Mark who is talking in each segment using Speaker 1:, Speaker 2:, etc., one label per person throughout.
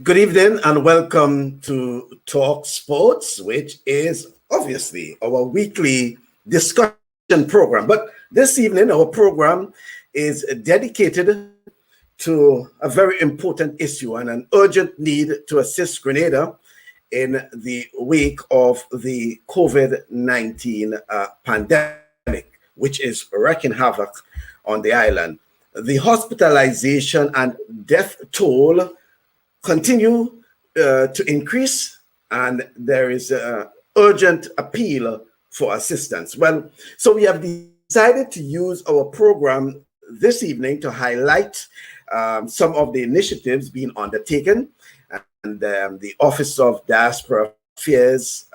Speaker 1: Good evening and welcome to Talk Sports, which is obviously our weekly discussion program. But this evening, our program is dedicated to a very important issue and an urgent need to assist Grenada in the wake of the COVID-19 pandemic, which is wreaking havoc on the island. The hospitalization and death toll continue to increase, and there is an urgent appeal for assistance. Well, so we have decided to use our program this evening to highlight some of the initiatives being undertaken, and the Office of Diaspora Affairs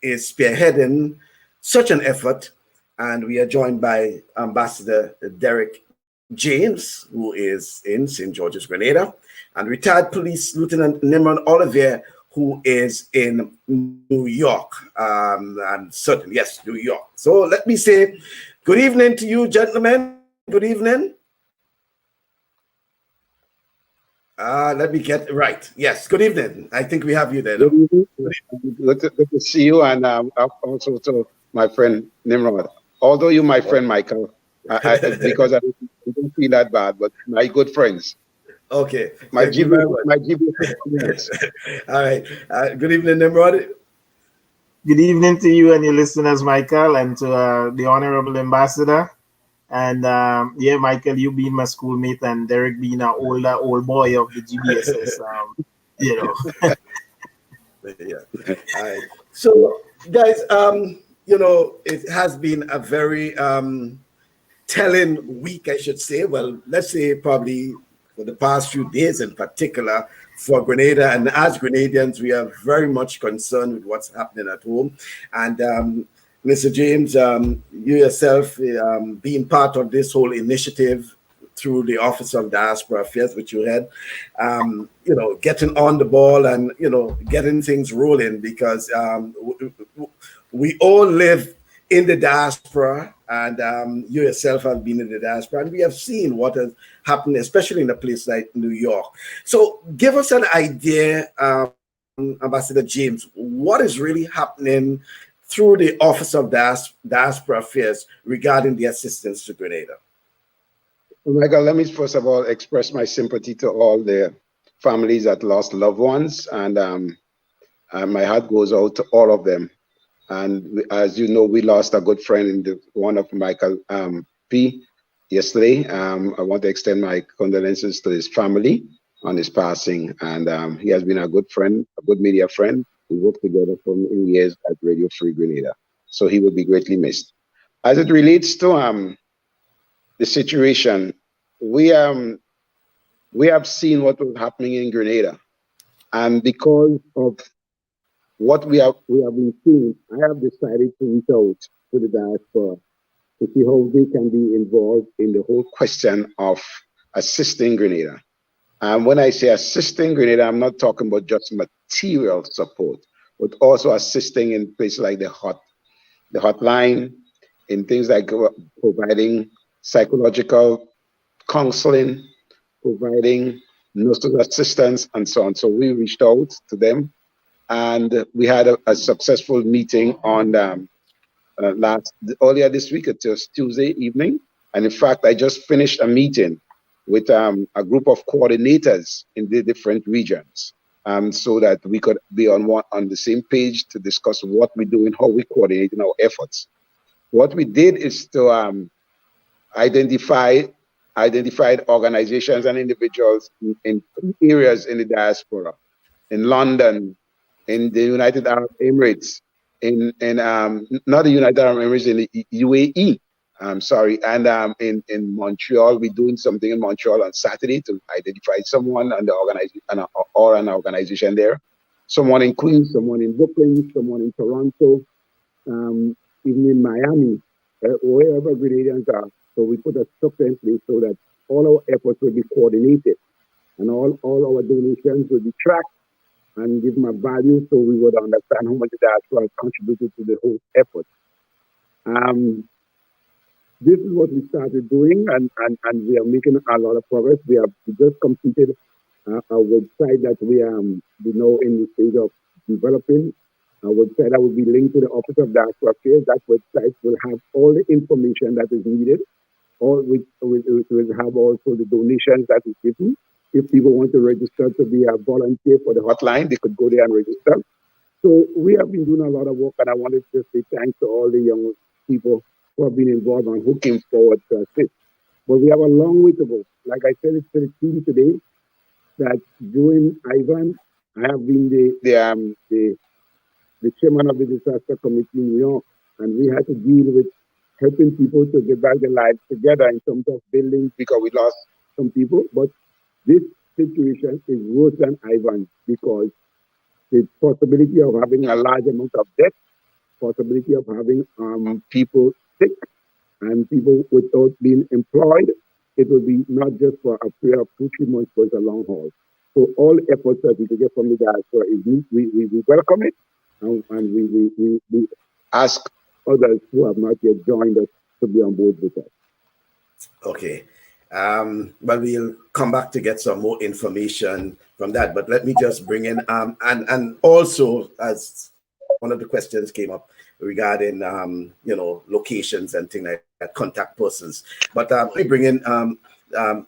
Speaker 1: is spearheading such an effort, and we are joined by Ambassador Derrick James, who is in St. George's, Grenada, and retired Police Lieutenant Nimrod Ollivierre, who is in New York, and certainly, yes, New York. So let me say good evening to you, gentlemen. Good evening. Let me get it right. Yes, good evening. I think we have you there.
Speaker 2: Good evening. Good to see you, and also to my friend Nimrod. Although you're my friend, Michael, because I don't feel that bad, but my good friends.
Speaker 1: Okay.
Speaker 2: My GBS.
Speaker 1: All right. Good evening, Nimrod.
Speaker 3: Good evening to you and your listeners, Michael, and to the Honorable Ambassador. And yeah, Michael, you being my schoolmate, and Derrick being an old boy of the GBSS, you know.
Speaker 1: Yeah. All right. So, guys, you know, it has been a very telling week, I should say. Well, let's say probably for the past few days in particular for Grenada. And as Grenadians, we are very much concerned with what's happening at home. And Mr. James, you yourself being part of this whole initiative through the Office of Diaspora Affairs, which you had, you know, getting on the ball and, you know, getting things rolling, because we all live in the diaspora, and you yourself have been in the diaspora, and we have seen what has happened, especially in a place like New York. So give us an idea, Ambassador James, what is really happening through the Office of Diaspora Affairs regarding the assistance to Grenada?
Speaker 2: Michael, let me first of all express my sympathy to all the families that lost loved ones, and my heart goes out to all of them. And as you know, we lost a good friend in one of Michael P. yesterday. I want to extend my condolences to his family on his passing. And he has been a good friend, a good media friend. We worked together for many years at Radio Free Grenada. So he will be greatly missed. As it relates to the situation, we have seen what was happening in Grenada. And because of what we have been seeing, I have decided to reach out to the diaspora to see how they can be involved in the whole question of assisting Grenada. And when I say assisting Grenada, I'm not talking about just material support, but also assisting in places like the hotline, in things like providing psychological counseling, providing nurses assistance, and so on. So we reached out to them. And we had a successful meeting on earlier this week. It was Tuesday evening, and in fact, I just finished a meeting with a group of coordinators in the different regions, so that we could be on the same page to discuss what we do and how we coordinate in our efforts. What we did is to identified organizations and individuals in areas in the diaspora, in London, in the United Arab Emirates, in not the United Arab Emirates, in the UAE, and in Montreal. We're doing something in Montreal on Saturday to identify someone and the organization or an organization there. Someone in Queens, someone in Brooklyn, someone in Toronto, even in Miami, wherever Grenadians are. So we put a structure in place so that all our efforts will be coordinated, and all our donations will be tracked and give them a value, so we would understand how much the diaspora has contributed to the whole effort. This is what we started doing, and we are making a lot of progress. We just completed a website that we know in the stage of developing. A website that will be linked to the Office of Diaspora Affairs. That website will have all the information that is needed. All which will have also the donations that is given. If people want to register to be a volunteer for the hotline, they could go there and register. So we have been doing a lot of work, and I wanted to say thanks to all the young people who have been involved and who came forward to assist. But we have a long way to go. Like I said, it's to the team today that during Ivan, I have been the chairman of the disaster committee in New York, and we had to deal with helping people to get back their lives together in terms of buildings because we lost some people. But this situation is worse than Ivan because the possibility of having a large amount of death, possibility of having people sick and people without being employed, it will be not just for a period of 2-3 months, but it's a long haul. So all efforts that we can get from the diaspora, we welcome it, and we ask others who have not yet joined us to be on board with us.
Speaker 1: Okay. Well, we'll come back to get some more information from that. But let me just bring in, and also, as one of the questions came up regarding, locations and things like that, contact persons. But let me bring in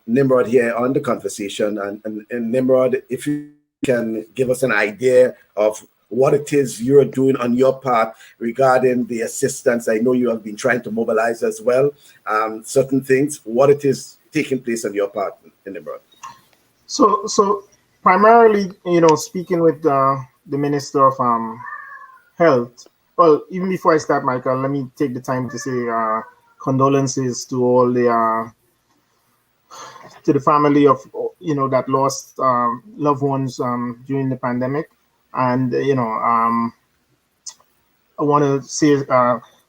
Speaker 1: Nimrod here on the conversation. And Nimrod, if you can give us an idea of what it is you're doing on your part regarding the assistance. I know you have been trying to mobilize as well, certain things, what it is taking place on your part in Nimrod.
Speaker 3: So primarily, speaking with the Minister of Health. Well, even before I start, Michael, let me take the time to say condolences to all the to the family of that lost loved ones during the pandemic. And I want to say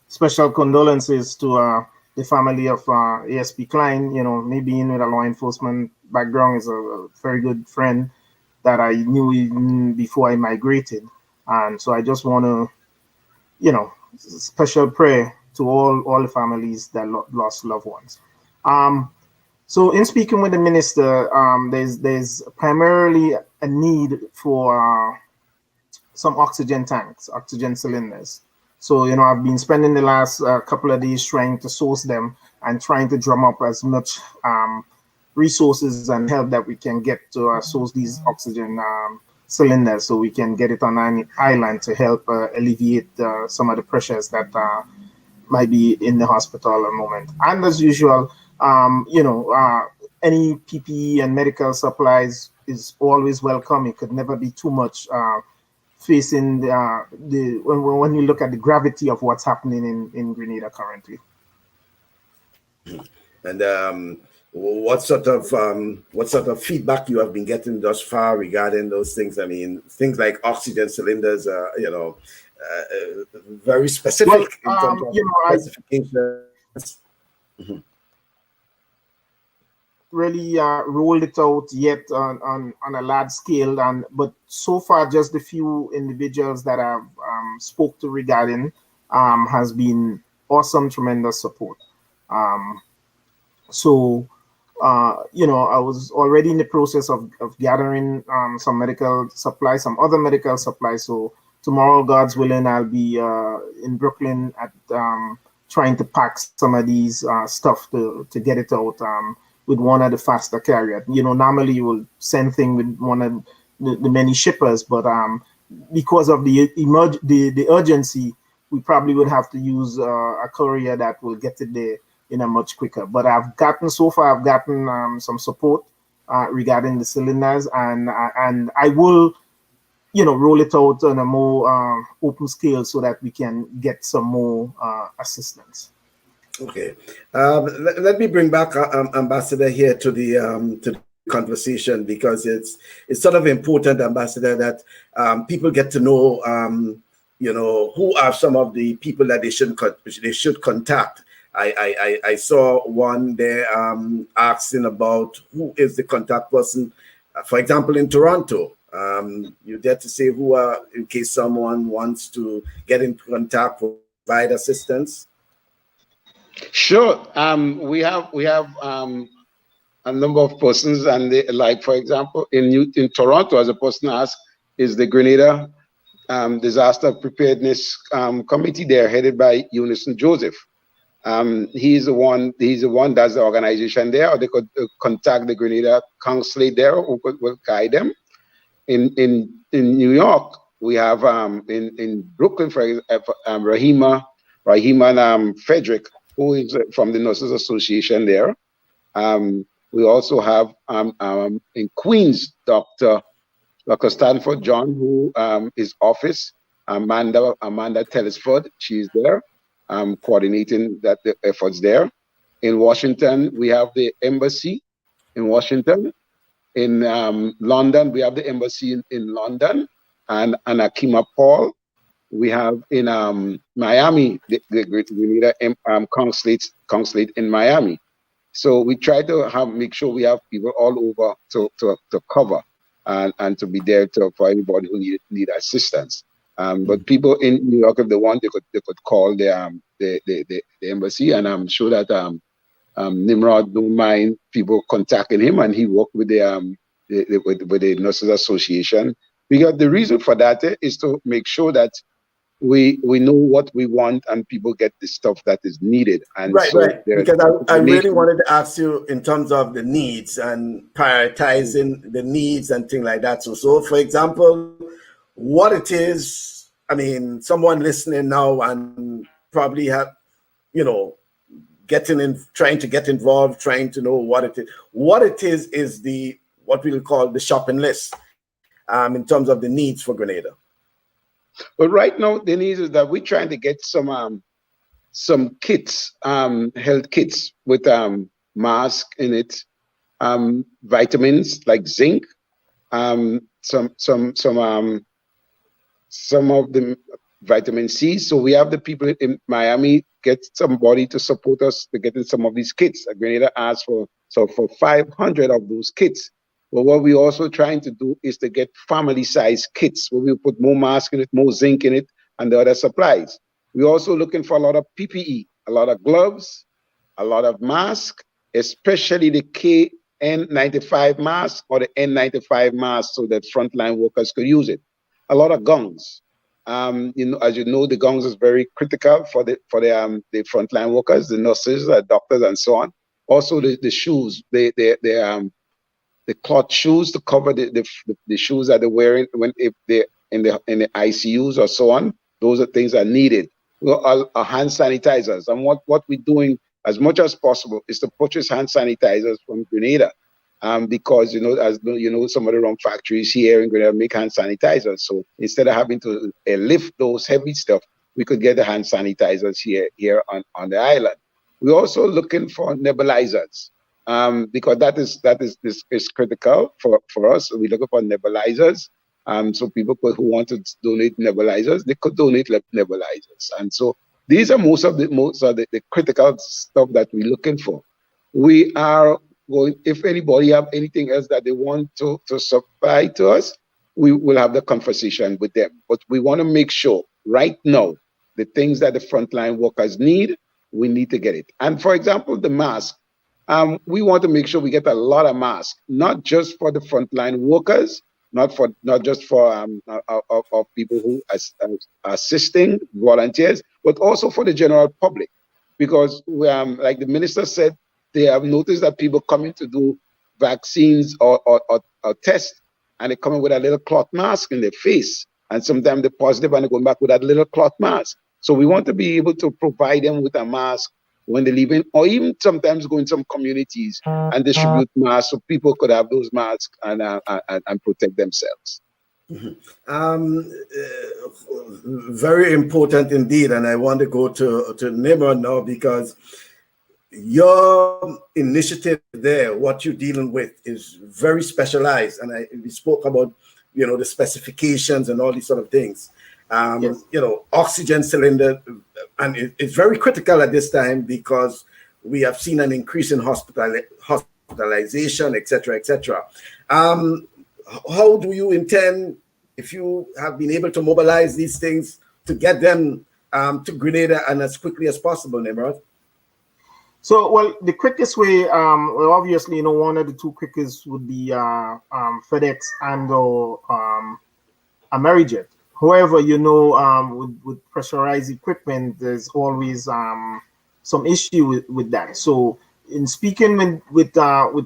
Speaker 3: special condolences to the family of ASP Klein. Me being with a law enforcement background is a very good friend that I knew even before I migrated, and so I just want to, special prayer to all the families that lost loved ones. So in speaking with the minister, there's primarily a need for some oxygen tanks, oxygen cylinders. So, I've been spending the last couple of days trying to source them and trying to drum up as much resources and help that we can get to source these oxygen cylinders so we can get it on an island to help alleviate some of the pressures that might be in the hospital at the moment. And as usual, any PPE and medical supplies is always welcome. It could never be too much facing when you look at the gravity of what's happening in Grenada currently.
Speaker 1: And what sort of feedback you have been getting thus far regarding those things? I mean, things like oxygen cylinders, very specific in terms of specifications.
Speaker 3: Really rolled it out yet on a large scale, but so far just the few individuals that I've spoke to regarding has been awesome, tremendous support. So I was already in the process of gathering some medical supplies, some other medical supplies. So tomorrow, God's willing, I'll be in Brooklyn at trying to pack some of these stuff to get it out with one of the faster carriers. Normally you will send things with one of the many shippers, but because of the urgency, we probably would have to use a courier that will get it there much quicker. But I've gotten some support regarding the cylinders, and I will roll it out on a more open scale so that we can get some more assistance.
Speaker 1: Okay, let me bring back Ambassador here to the conversation, because it's sort of important, Ambassador, that people get to know who are some of the people that they should contact. I saw one there asking about who is the contact person, for example, in Toronto. You dare to say who are, in case someone wants to get in contact, provide assistance?
Speaker 2: Sure. We have a number of persons, and they, like for example, in Toronto, as a person asked, is the Grenada Disaster Preparedness Committee there, headed by Unison Joseph. He's the one that's the organization there, or they could contact the Grenada consulate there, who will guide them. In New York, we have in Brooklyn, for example, Rahima and Frederick, who is from the Nurses Association there. We also have in Queens, Dr. Stanford John, who is office, Amanda Telesford, she's there, coordinating the efforts there. In Washington, we have the embassy in Washington. In London, we have the embassy in London, and Akima Paul. We have in Miami, the Grenada consulate in Miami. So we try to make sure we have people all over to cover and to be there for anybody who need assistance. But people in New York, if they want, they could call the embassy, and I'm sure that Nimrod don't mind people contacting him, and he worked with the Nurses Association. Because the reason for that is to make sure that we know what we want and people get the stuff that is needed. And
Speaker 1: right. Because I really wanted to ask you in terms of the needs and prioritizing the needs and things like that. So for example, what it is, I mean, someone listening now and probably have, trying to get involved, trying to know what it is. What it is what we'll call the shopping list in terms of the needs for Grenada.
Speaker 2: But right now, the needs is that we're trying to get some kits, health kits with mask in it, vitamins like zinc, some of the vitamin C. So we have the people in Miami get somebody to support us to get in some of these kits. Grenada asked for 500 of those kits. But what we're also trying to do is to get family-sized kits where we put more mask in it, more zinc in it, and the other supplies. We're also looking for a lot of PPE, a lot of gloves, a lot of masks, especially the KN95 mask or the N95 mask, so that frontline workers could use it. A lot of gongs. As you know, the gongs is very critical for the frontline workers, the nurses, doctors, and so on. Also, the shoes, the cloth shoes to cover the shoes that they're wearing if they're in the ICUs or so on. Those are things that are needed. Our hand sanitizers, and what we're doing as much as possible is to purchase hand sanitizers from Grenada, because some of the rum factories here in Grenada make hand sanitizers. So instead of having to lift those heavy stuff, we could get the hand sanitizers here on the island. We're also looking for nebulizers. Because that is critical for us. So we're looking for nebulizers. So people who want to donate nebulizers, they could donate nebulizers. And so these are most of the critical stuff that we're looking for. We are going, if anybody have anything else that they want to supply to us, we will have the conversation with them. But we want to make sure right now, the things that the frontline workers need, we need to get it. And for example, the mask. We want to make sure we get a lot of masks, not just for the frontline workers, not just for people who are assisting volunteers, but also for the general public, because like the minister said, they have noticed that people coming to do vaccines or tests, and they're coming with a little cloth mask in their face, and sometimes they're positive and they're going back with that little cloth mask. So we want to be able to provide them with a mask when they're leaving, or even sometimes go in some communities and distribute masks so people could have those masks and protect themselves.
Speaker 1: Mm-hmm. Very important indeed, and I want to go to Nimrod now, because your initiative there, what you're dealing with, is very specialized, and we spoke about the specifications and all these sort of things. Yes. Oxygen cylinder, and it's very critical at this time because we have seen an increase in hospitalization, etc. How do you intend, if you have been able to mobilize these things, to get them to Grenada and as quickly as possible, Nimrod?
Speaker 3: So, well, the quickest way, well, obviously, one of the two quickest would be FedEx and or Amerijet. However, with pressurized equipment, there's always some issue with that. So, in speaking with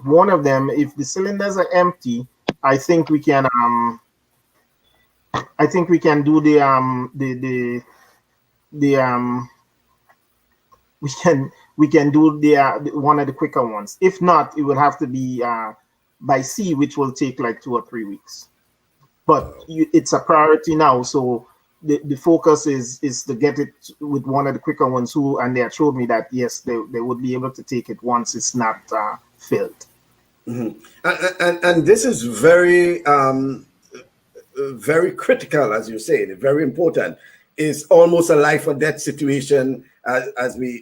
Speaker 3: one of them, if the cylinders are empty, I think we can do we can do the one of the quicker ones. If not, it would have to be by sea, which will take like 2 or 3 weeks. But it's a priority now, so the focus is to get it with one of the quicker ones. And they assured me that yes, they would be able to take it once it's not filled.
Speaker 1: Mm-hmm. And this is very very critical, as you say, very important. Is almost a life or death situation, as we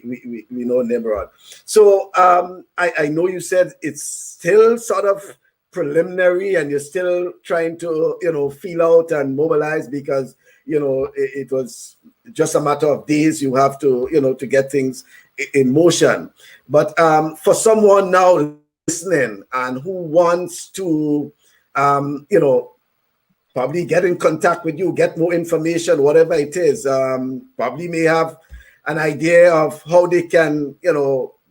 Speaker 1: know, Nimrod. So I know you said it's still sort of preliminary, and you're still trying to feel out and mobilize, because it was just a matter of days. You have to to get things in motion. But for someone now listening and who wants to probably get in contact with you, get more information, whatever it is, probably may have an idea of how they can,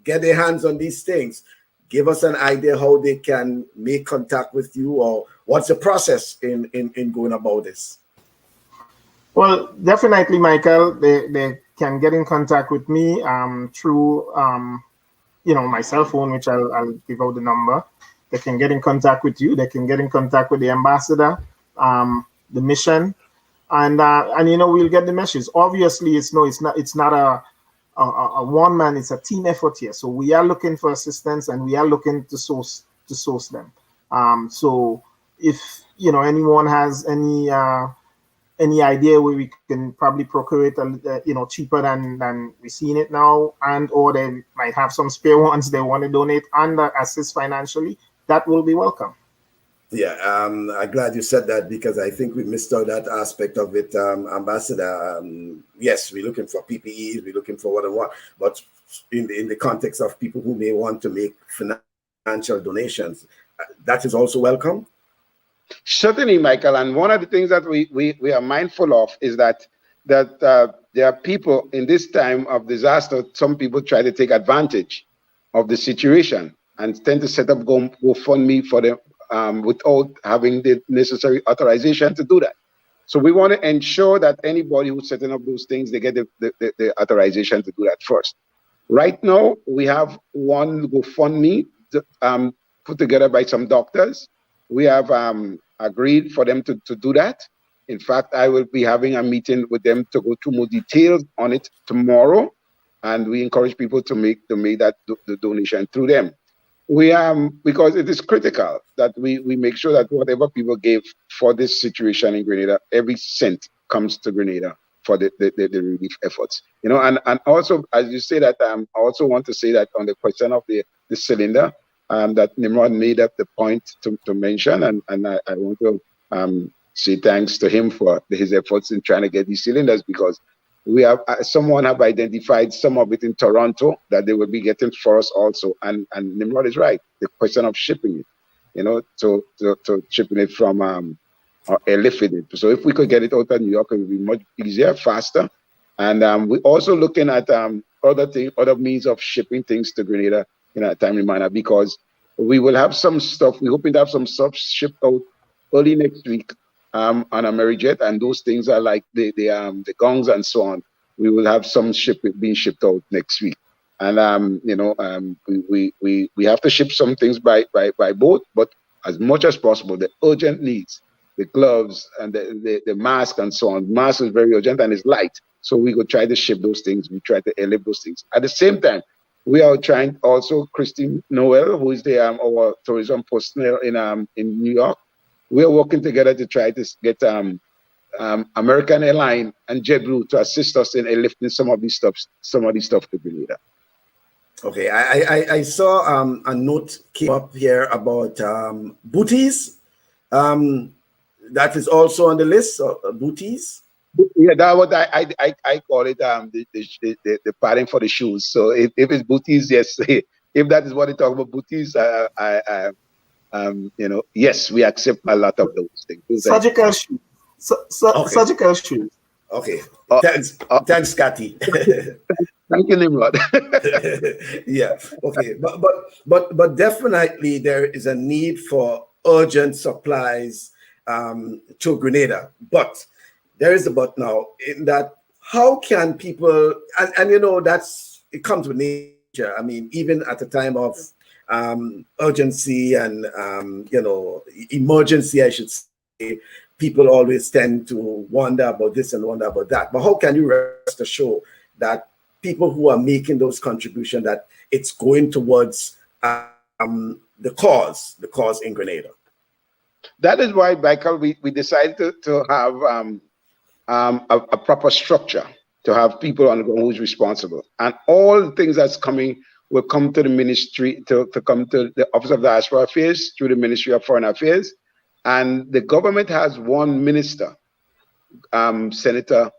Speaker 1: get their hands on these things. Give us an idea how they can make contact with you, or what's the process in going about this?
Speaker 3: Well, definitely, Michael, they can get in contact with me through, my cell phone, which I'll give out the number. They can get in contact with you. They can get in contact with the ambassador, the mission, and we'll get the message. Obviously, it's not a one man, it's a team effort here. So we are looking for assistance, and we are looking to source them. So if anyone has any idea where we can probably procure it cheaper than we're seeing it now, and or they might have some spare ones they want to donate and assist financially, that will be welcome.
Speaker 1: Yeah, I'm glad you said that, because I think we missed out that aspect of it, Ambassador. Yes, we're looking for PPEs, we're looking for what and what, but in the context of people who may want to make financial donations, that is also welcome.
Speaker 2: Certainly, Michael. And one of the things that we are mindful of is that there are people in this time of disaster. Some people try to take advantage of the situation and tend to set up GoFundMe for them without having the necessary authorization to do that. So we want to ensure that anybody who's setting up those things, they get the authorization to do that first. Right now, we have one GoFundMe put together by some doctors. We have agreed for them to do that. In fact, I will be having a meeting with them to go through more details on it tomorrow, and we encourage people to make the donation through them. We because it is critical that we make sure that whatever people give for this situation in Grenada, every cent comes to Grenada for the relief efforts. And also, as you say that, I also want to say that on the question of the cylinder, that Nimrod made up the point to mention, and I want to say thanks to him for his efforts in trying to get these cylinders, because someone have identified some of it in Toronto that they will be getting for us also, and Nimrod is right. The question of shipping it, to shipping it from or airlifted it. So if we could get it out of New York, it would be much easier, faster. And we're also looking at other means of shipping things to Grenada in a timely manner, because we will have some stuff. We're hoping to have some stuff shipped out early next week on Amerijet, and those things are like the gongs and so on. We will have some being shipped out next week, and we have to ship some things by boat, but as much as possible, the urgent needs, the gloves and the mask and so on. Mask is very urgent and it's light, so we could try to ship those things. We try to airlift those things. At the same time, we are trying also, Christine Noel, who is our tourism personnel in New York. We are working together to try to get American Airlines and JetBlue to assist us in airlifting some of these stuff to Grenada.
Speaker 1: Okay, I saw a note came up here about booties. That is also on the list, booties.
Speaker 2: Yeah, that what I call it the padding for the shoes. So if it's booties, yes. If that is what they talk about booties, yes, we accept a lot of those things.
Speaker 3: Surgical shoes.
Speaker 1: Okay.
Speaker 3: Surgical shoes.
Speaker 1: Okay.
Speaker 2: Uh,
Speaker 1: Thanks, thanks, Scotty.
Speaker 2: Thank you, Nimrod.
Speaker 1: Yeah. Okay. But definitely there is a need for urgent supplies to Grenada. But there is a but now in that how can people and that's it comes with nature. I mean, even at the time of urgency and emergency, I should say, people always tend to wonder about this and wonder about that. But how can you rest assured that people who are making those contributions, that it's going towards the cause in Grenada?
Speaker 2: That is why, Michael, we decided to have a proper structure, to have people on the ground who's responsible. And all the things that's coming will come to the ministry, to come to the Office of Diaspora Affairs through the Ministry of Foreign Affairs. And the government has one minister, Senator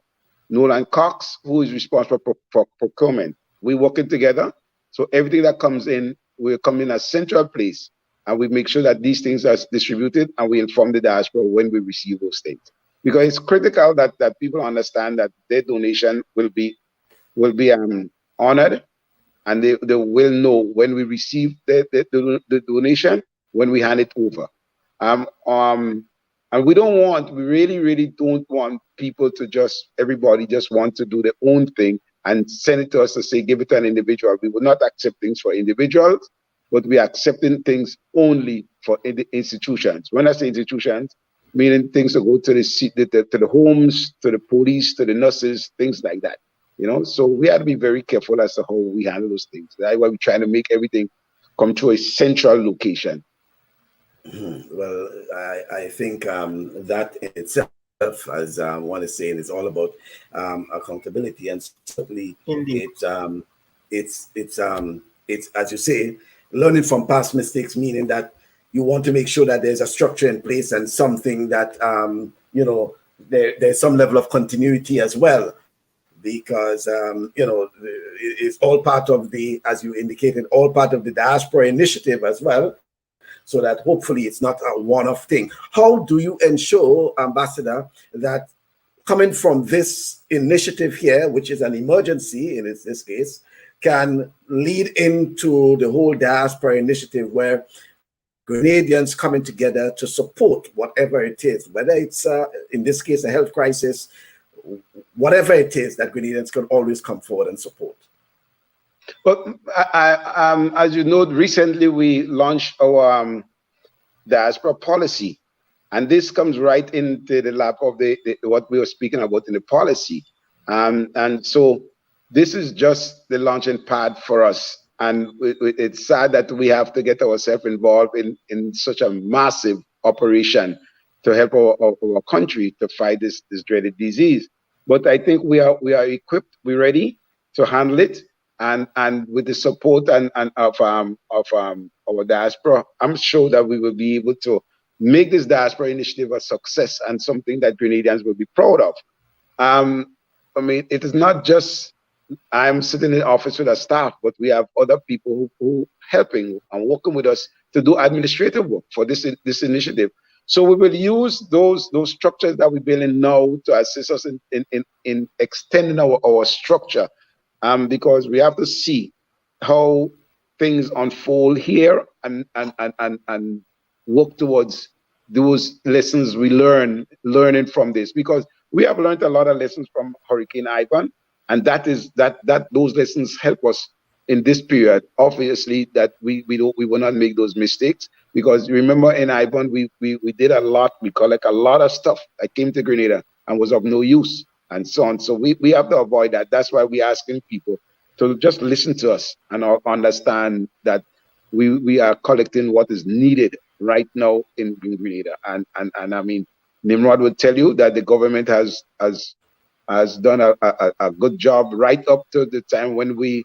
Speaker 2: Nolan Cox, who is responsible for procurement. We're working together. So everything that comes in will come in a central place. And we make sure that these things are distributed, and we inform the diaspora when we receive those things. Because it's critical that people understand that their donation will be honored, and they will know when we receive the donation, when we hand it over. And we really don't want people to everybody just want to do their own thing and send it to us to say, give it to an individual. We will not accept things for individuals, but we are accepting things only for the institutions. When I say institutions, meaning things that go to the homes, to the police, to the nurses, things like that. So we have to be very careful as to how we handle those things. That's why we're trying to make everything come to a central location.
Speaker 1: Well, I think that in itself, as one is saying, is all about accountability, and certainly it's as you say, learning from past mistakes, meaning that you want to make sure that there's a structure in place and something that there's some level of continuity as well, because it's all part of the, as you indicated, all part of the diaspora initiative as well, so that hopefully it's not a one-off thing. How do you ensure, Ambassador, that coming from this initiative here, which is an emergency in this case, can lead into the whole diaspora initiative where Grenadians coming together to support whatever it is, whether it's, in this case, a health crisis, whatever it is, that Grenadians can always come forward and support?
Speaker 2: But as you know, recently we launched our diaspora policy, and this comes right into the lap of what we were speaking about in the policy. And so this is just the launching pad for us. And it's sad that we have to get ourselves involved in such a massive operation to help our country to fight this dreaded disease. But I think we are equipped, we're ready to handle it. And with the support of our diaspora, I'm sure that we will be able to make this diaspora initiative a success and something that Grenadians will be proud of. I mean, it is not just I'm sitting in the office with a staff, but we have other people who helping and working with us to do administrative work for this initiative. So we will use those structures that we're building now to assist us in extending our structure. Because we have to see how things unfold here and work towards those lessons we learning from this, because we have learned a lot of lessons from Hurricane Ivan, and that those lessons help us in this period. Obviously, that we will not make those mistakes, because remember in Ivan we did a lot, we collect a lot of stuff that came to Grenada and was of no use, and so on. So we have to avoid that. That's why we're asking people to just listen to us and understand that we are collecting what is needed right now in Grenada. And I mean, Nimrod would tell you that the government has done a good job right up to the time when we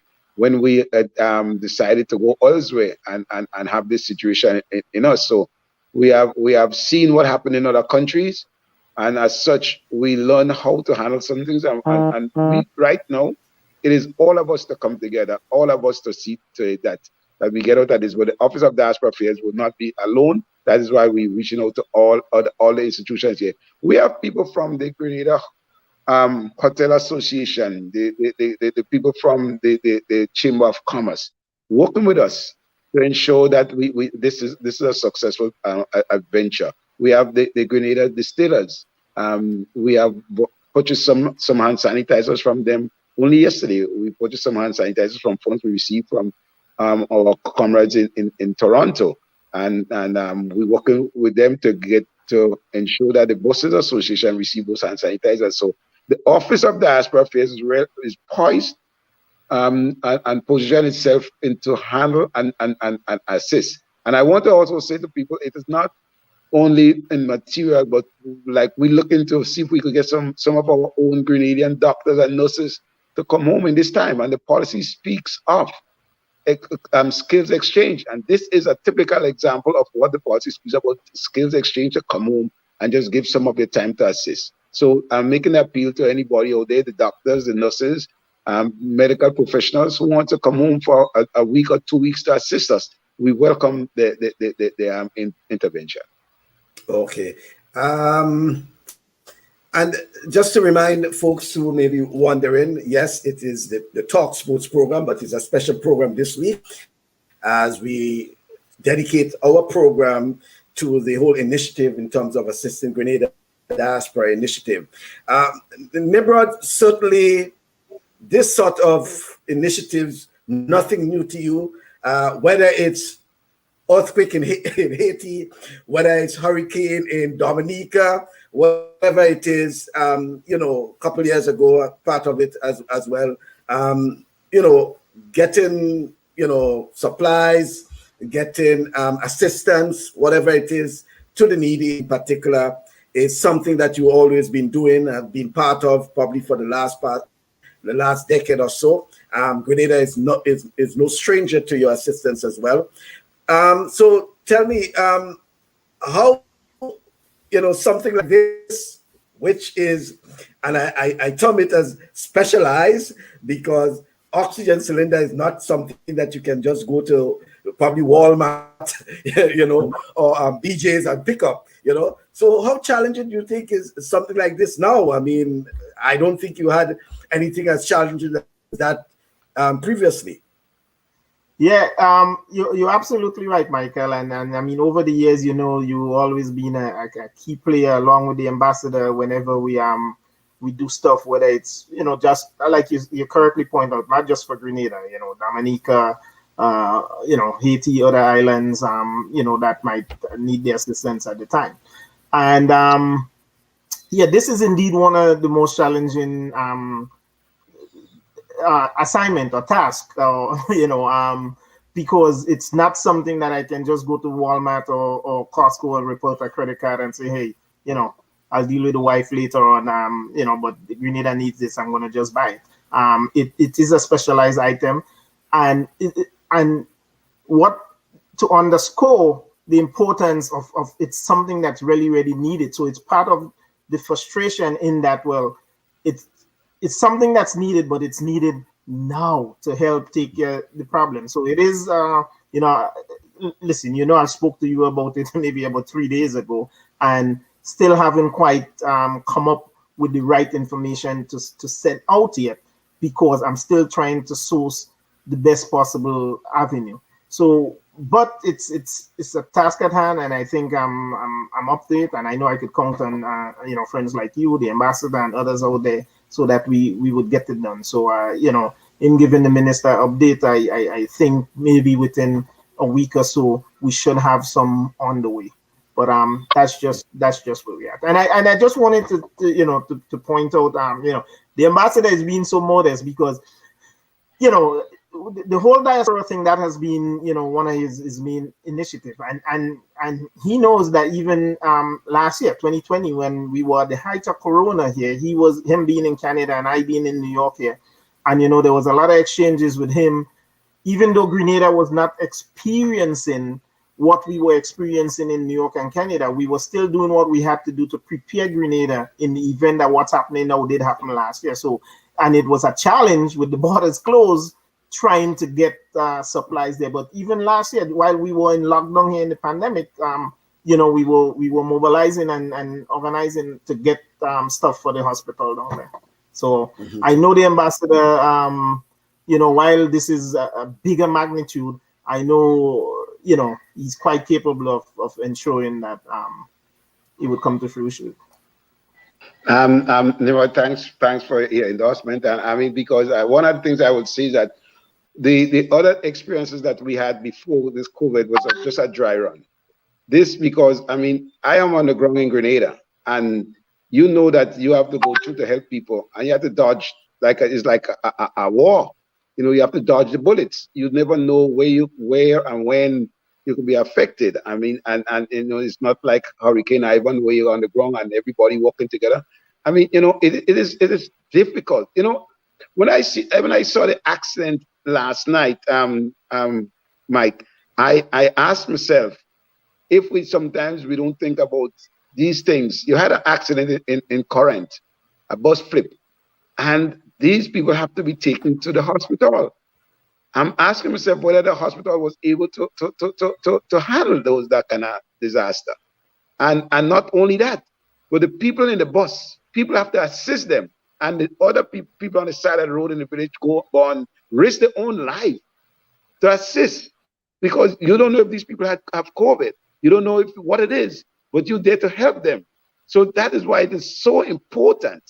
Speaker 2: decided to go elsewhere and have this situation in us. So we have seen what happened in other countries. And as such, we learn how to handle some things. And we, right now, it is all of us to come together, all of us to see to it that we get out of this. But the Office of Diaspora Affairs will not be alone. That is why we're reaching out to all the institutions here. We have people from the Grenada Hotel Association, the people from the Chamber of Commerce working with us to ensure that this is a successful adventure. We have the Grenada distillers. We have purchased some hand sanitizers from them. Only yesterday, we purchased some hand sanitizers from funds we received from our comrades in Toronto, and we're working with them to ensure that the Buses Association receive those hand sanitizers. So the Office of Diaspora Affairs is poised and position itself into handle and assist. And I want to also say to people, it is not only in material, but like we looking to see if we could get some of our own Grenadian doctors and nurses to come home in this time. And the policy speaks of skills exchange. And this is a typical example of what the policy speaks about, skills exchange, to come home and just give some of your time to assist. So I'm making an appeal to anybody out there, the doctors, the nurses, medical professionals who want to come home for a week or 2 weeks to assist us. We welcome the intervention.
Speaker 1: Okay. And just to remind folks who may be wondering, yes, it is the Talk Sports program, but it's a special program this week as we dedicate our program to the whole initiative in terms of assisting Grenada Diaspora Initiative. Nimrod, certainly this sort of initiatives, nothing new to you, whether it's earthquake in Haiti, whether it's hurricane in Dominica, whatever it is, a couple of years ago, part of it as well, getting, supplies, getting assistance, whatever it is, to the needy in particular, is something that you've always been doing, have been part of probably for the last decade or so. Grenada is no stranger to your assistance as well. So tell me, how, something like this, which is, and I term it as specialized, because oxygen cylinder is not something that you can just go to probably Walmart, or BJ's and pick up, So how challenging do you think is something like this now? I mean, I don't think you had anything as challenging as that previously.
Speaker 3: Yeah, you're absolutely right, Michael. And I mean, over the years, you've always been a key player along with the ambassador whenever we do stuff, whether it's, just like you correctly point out, not just for Grenada, Dominica, Haiti, other islands, that might need the assistance at the time. And this is indeed one of the most challenging assignment or task, because it's not something that I can just go to Walmart or Costco and report a credit card and say, hey, I'll deal with the wife later on, but Grenada needs this, I'm going to just buy it. It is a specialized item, and what to underscore the importance of it's something that's really, really needed. So it's part of the frustration in that, well, it's something that's needed, but it's needed now to help take the problem. So it is, listen, I spoke to you about it maybe about 3 days ago, and still haven't quite come up with the right information to send out yet, because I'm still trying to source the best possible avenue. So, but it's a task at hand, and I think I'm up to it, and I know I could count on friends like you, the ambassador, and others out there, so that we would get it done. So in giving the minister update, I think maybe within a week or so we should have some on the way. But that's just where we are. And I just wanted to point out the ambassador is being so modest, because the whole diaspora thing, that has been one of his main initiative, and he knows that even last year 2020, when we were at the height of Corona here, him being in Canada and I being in New York here, and there was a lot of exchanges with him, even though Grenada was not experiencing what we were experiencing in New York and Canada, we were still doing what we had to do to prepare Grenada in the event that what's happening now did happen last year. So, and it was a challenge with the borders closed, trying to get supplies there. But even last year, while we were in lockdown here in the pandemic, we were mobilizing and organizing to get stuff for the hospital down there. So I know the ambassador, while this is a bigger magnitude, I know, he's quite capable of ensuring that it would come to fruition.
Speaker 2: Nimrod, thanks for your endorsement. And I mean, because one of the things I would say is that the other experiences that we had before this COVID was just a dry run. This because, I mean, I am on the ground in Grenada, and you know that you have to go through to help people, and you have to dodge it's like a war. You have to dodge the bullets. You never know where and when you could be affected. I mean, and it's not like Hurricane Ivan where you're on the ground and everybody working together. I mean, it is difficult. When I saw the accident last night, Mike, I asked myself, if sometimes we don't think about these things. You had an accident in Corinth, a bus flip, and these people have to be taken to the hospital. I'm asking myself whether the hospital was able to handle that kind of disaster. And not only that, but the people in the bus, people have to assist them. And the other people on the side of the road in the village go on, risk their own life to assist. Because you don't know if these people have COVID. You don't know what it is, but you're there to help them. So that is why it is so important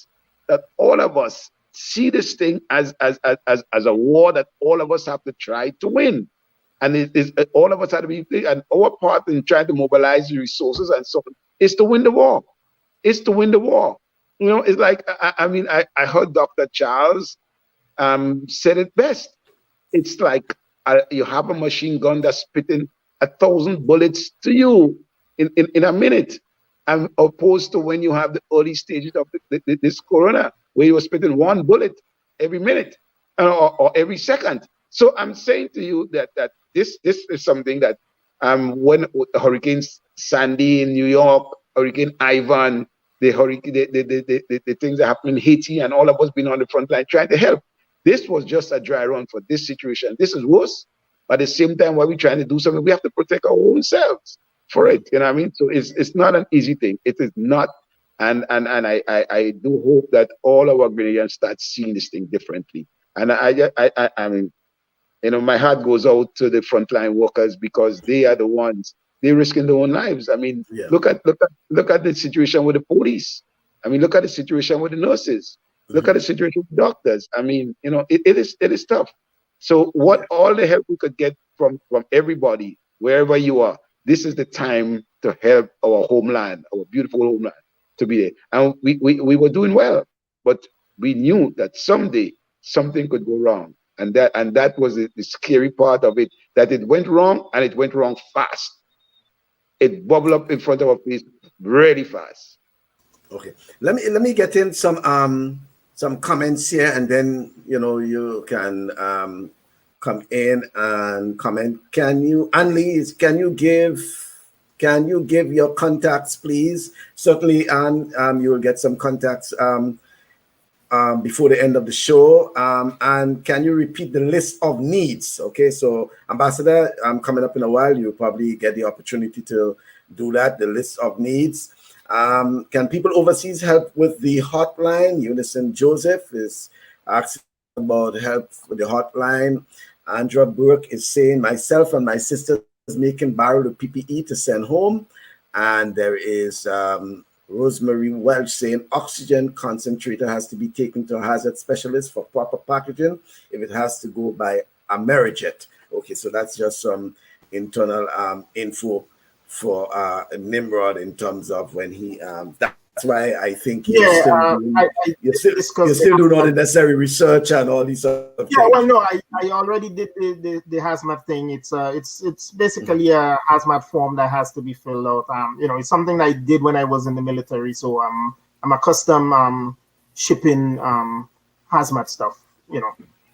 Speaker 2: that all of us see this thing as a war that all of us have to try to win. And it is all of us have to be, and our part in trying to mobilize the resources and so on is to win the war. It's to win the war. It's like, I heard Dr. Charles said it best. It's like you have a machine gun that's spitting 1,000 bullets to you in a minute, and opposed to when you have the early stages of this corona, where you were spitting one bullet every minute or every second. So I'm saying to you that this is something that when Hurricane Sandy in New York, Hurricane Ivan, the things that happened in Haiti, and all of us being on the front line trying to help. This was just a dry run for this situation. This is worse. But at the same time, while we're trying to do something, we have to protect our own selves for it. You know what I mean? So it's not an easy thing. It is not. And I do hope that all our Grenadians start seeing this thing differently. And I mean, my heart goes out to the frontline workers, because they are the ones, they're risking their own lives. I mean, look at the situation with the police. I mean, look at the situation with the nurses. Look at the situation with doctors. I mean, it is tough. So all the help we could get from everybody, wherever you are, this is the time to help our homeland, our beautiful homeland, to be there. And we were doing well, but we knew that someday something could go wrong. And that was the scary part of it, that it went wrong, and it went wrong fast. It bubbled up in front of our face really fast.
Speaker 1: Okay, let me get in some comments here, and then you can come in and comment. Can you, Annelise, can you give your contacts, please? Certainly, and you will get some contacts before the end of the show. And can you repeat the list of needs? Okay, so Ambassador, coming up in a while, you'll probably get the opportunity to do that, the list of needs. Can people overseas help with the hotline? Unison Joseph is asking about help with the hotline. Andra Burke is saying, myself and my sister is making barrel of PPE to send home. And there is Rosemary Welch saying, oxygen concentrator has to be taken to a hazard specialist for proper packaging if it has to go by Amerijet. Okay, so that's just some internal info for Nimrod in terms of when he that's why I think you're still doing all the necessary research and all these other things.
Speaker 3: Yeah, well, no, I already did the hazmat thing. It's basically a hazmat form that has to be filled out. It's something that I did when I was in the military, so I'm accustomed shipping hazmat stuff.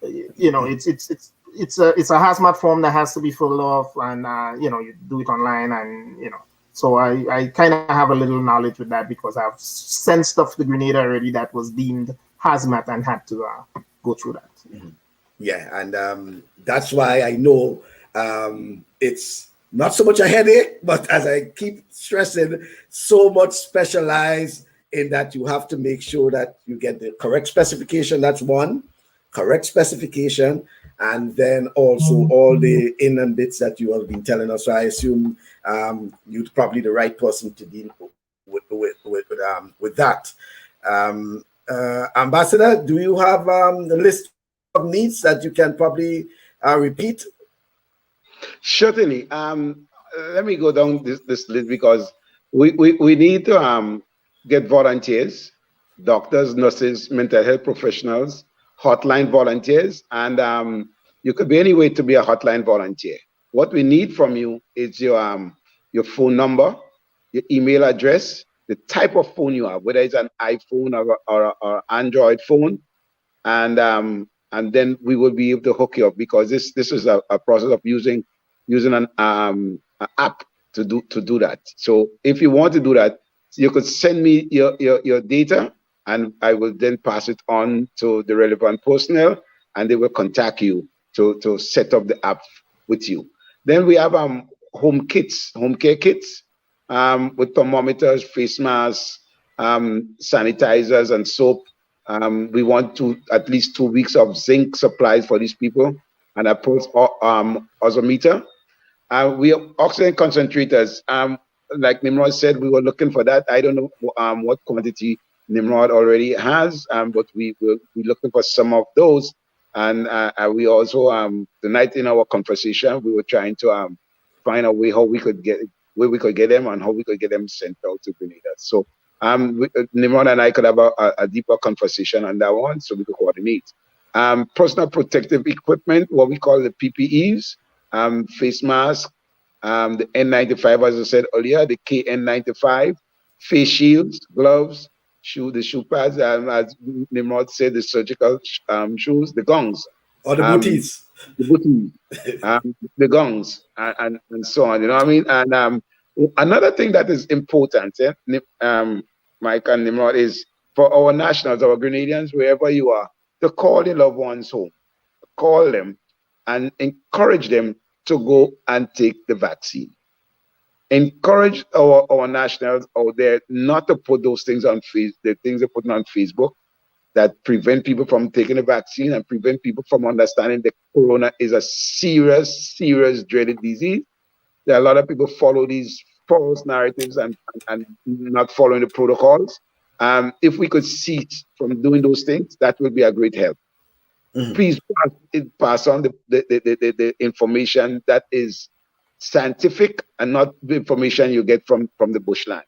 Speaker 3: It's it's a hazmat form that has to be filled off, and you do it online, and so I kind of have a little knowledge with that because I've sent stuff to Grenada already that was deemed hazmat and had to go through that.
Speaker 1: Mm-hmm. Yeah, and that's why I know it's not so much a headache, but as I keep stressing, so much specialized in that you have to make sure that you get the correct specification. That's one, correct specification, and then also all the in and bits that you have been telling us. So I assume you're probably the right person to deal with that. Ambassador, do you have a list of needs that you can probably repeat?
Speaker 2: Certainly. Let me go down this list because we need to get volunteers, doctors, nurses, mental health professionals, hotline volunteers, and you could be any way to be a hotline volunteer. What we need from you is your phone number, your email address, the type of phone you have, whether it's an iPhone or Android phone, and then we will be able to hook you up because this is a process of using an app to do that. So if you want to do that, you could send me your data, and I will then pass it on to the relevant personnel, and they will contact you to set up the app with you. Then we have home care kits with thermometers, face masks, sanitizers, and soap. We want at least 2 weeks of zinc supplies for these people, and a pulse oximeter. We have oxygen concentrators. Like Nimrod said, we were looking for that. I don't know what quantity Nimrod already has, but we're looking for some of those. And we also, the night in our conversation, we were trying to find a way how we could get them and how we could get them sent out to Grenada. So Nimrod and I could have a deeper conversation on that one, so we could coordinate. Personal protective equipment, what we call the PPEs, face mask, the N95, as I said earlier, the KN95, face shields, gloves, the shoe pads, as Nimrod said, the surgical shoes, the gongs.
Speaker 1: Or the booties.
Speaker 2: The booties, the gongs, and so on, you know what I mean? And another thing that is important, Mike and Nimrod, is for our nationals, our Grenadians, wherever you are, to call your loved ones home. Call them and encourage them to go and take the vaccine. Encourage our nationals out there not to put those things on the things they're putting on Facebook that prevent people from taking the vaccine and prevent people from understanding that corona is a serious, serious dreaded disease. There are a lot of people follow these false narratives and not following the protocols. If we could cease from doing those things, that would be a great help. Mm-hmm. Please pass on the information that is scientific and not the information you get from the bushland.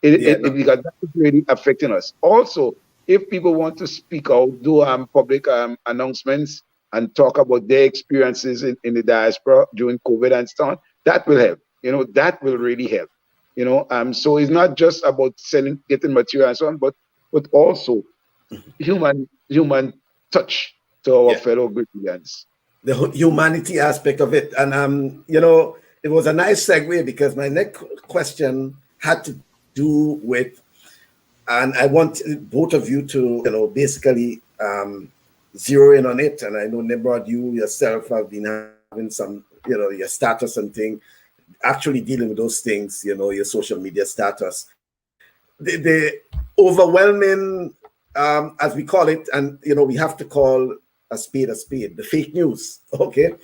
Speaker 2: Because that is really affecting us. Also, if people want to speak out, do public announcements and talk about their experiences in the diaspora during COVID and so on, that will help. That will really help. So it's not just about getting material and so on, but also human touch to our fellow Grenadians.
Speaker 1: The humanity aspect of it. And, it was a nice segue because my next question had to do with, and I want both of you to, basically zero in on it. And I know, Nimrod, you yourself have been having some, your status and thing, actually dealing with those things, your social media status. The overwhelming, as we call it, and, we have to call a spade, the fake news, okay?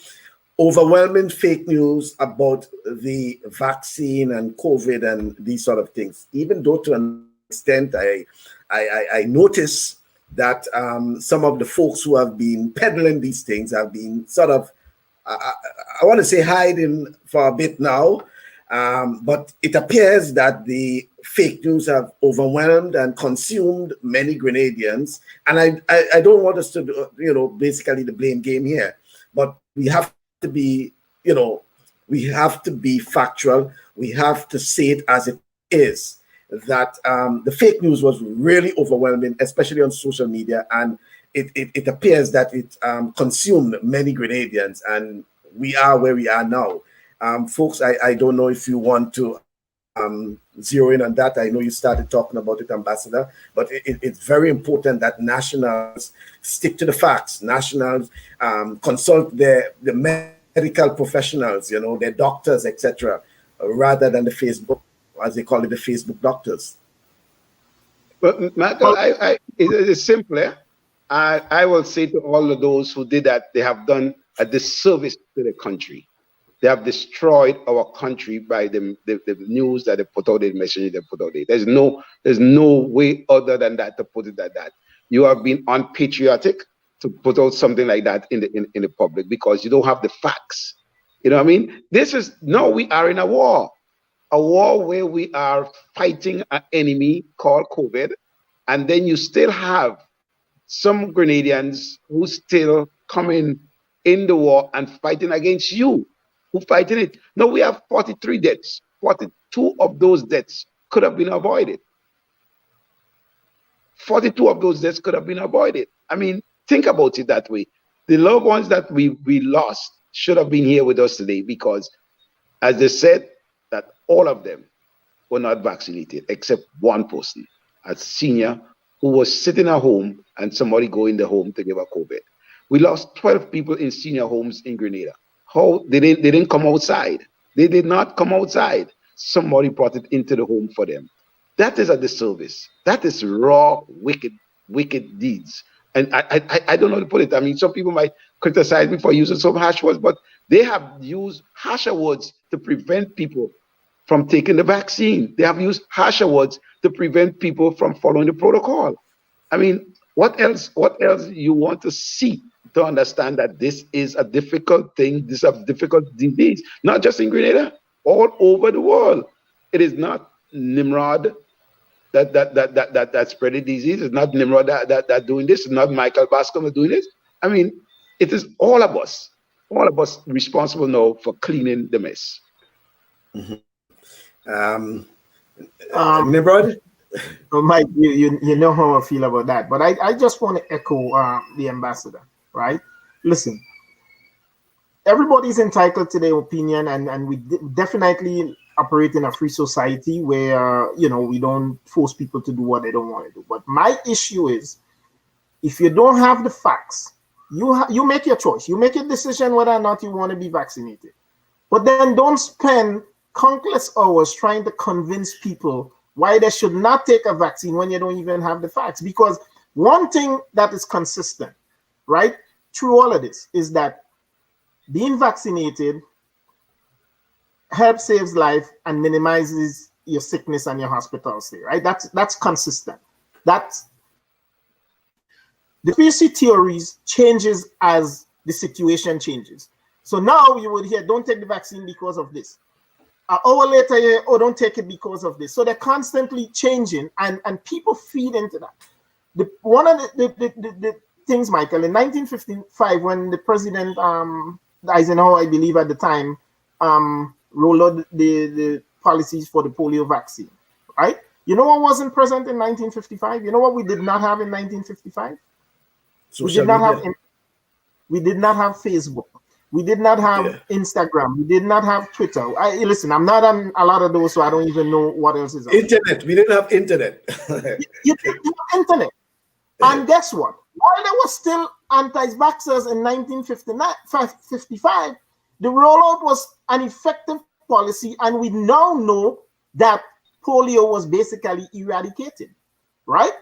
Speaker 1: Overwhelming fake news about the vaccine and COVID and these sort of things. Even though to an extent I notice that some of the folks who have been peddling these things have been sort of, I want to say hiding for a bit now, but it appears that the fake news have overwhelmed and consumed many Grenadians. And I don't want us to do, basically the blame game here, but we have to be, we have to be factual. We have to say it as it is, that the fake news was really overwhelming, especially on social media. And it appears that it consumed many Grenadians, and we are where we are now. Folks, I don't know if you want to zero in on that. I know you started talking about it, Ambassador, but it's very important that nationals stick to the facts. Nationals consult the medical professionals, their doctors, etc., rather than the Facebook, as they call it, the Facebook doctors.
Speaker 2: But Michael, it's simpler. I will say to all of those who did that, they have done a disservice to the country. They have destroyed our country by the news that they put out, the message they put out. There's no way other than that to put it like that. You have been unpatriotic to put out something like that in the public because you don't have the facts. You know what I mean? Now we are in a war where we are fighting an enemy called COVID, and then you still have some Grenadians who still coming in the war and fighting against you, who fighting it. Now we have 43 deaths. 42 of those deaths could have been avoided. 42 of those deaths could have been avoided. I mean, think about it that way. The loved ones that we lost should have been here with us today because, as they said, that all of them were not vaccinated except one person, a senior who was sitting at home and somebody go in the home to give her COVID. We lost 12 people in senior homes in Grenada. How they didn't come outside. They did not come outside. Somebody brought it into the home for them. That is a disservice. That is raw, wicked deeds. And I don't know how to put it. I mean, some people might criticize me for using some harsh words, but they have used harsher words to prevent people from taking the vaccine. They have used harsher words to prevent people from following the protocol. I mean, what else you want to see to understand that this is a difficult thing, this is a difficult disease, not just in Grenada, all over the world. It is not Nimrod that spread the disease. It's not Nimrod that doing this. It's not Michael Bascom doing this. I mean, it is all of us responsible now for cleaning the mess.
Speaker 1: Nimrod?
Speaker 3: Mike, you know how I feel about that, but I just want to echo the ambassador, right? Listen, everybody's entitled to their opinion, and we definitely operate in a free society where we don't force people to do what they don't want to do. But my issue is, if you don't have the facts, you make your choice. You make a decision whether or not you want to be vaccinated. But then don't spend countless hours trying to convince people why they should not take a vaccine when you don't even have the facts. Because one thing that is consistent, right, through all of this is that being vaccinated helps saves life and minimizes your sickness and your hospital stay, right? That's consistent. That's the conspiracy theories changes as the situation changes. So now you would hear, don't take the vaccine because of this. An hour later, don't take it because of this. So they're constantly changing, and people feed into that. One of the things, Michael, in 1955, when the president Eisenhower, I believe at the time, rolled out the policies for the polio vaccine, right? You know what wasn't present in 1955? You know what we did not have in 1955? We did not have Facebook. We did not have Instagram. We did not have Twitter. Listen, I'm not on a lot of those, so I don't even know what else is on.
Speaker 1: Internet. We didn't have internet.
Speaker 3: You didn't have internet. And guess what? While there were still anti-vaxxers in 1955, the rollout was an effective policy, and we now know that polio was basically eradicated, right?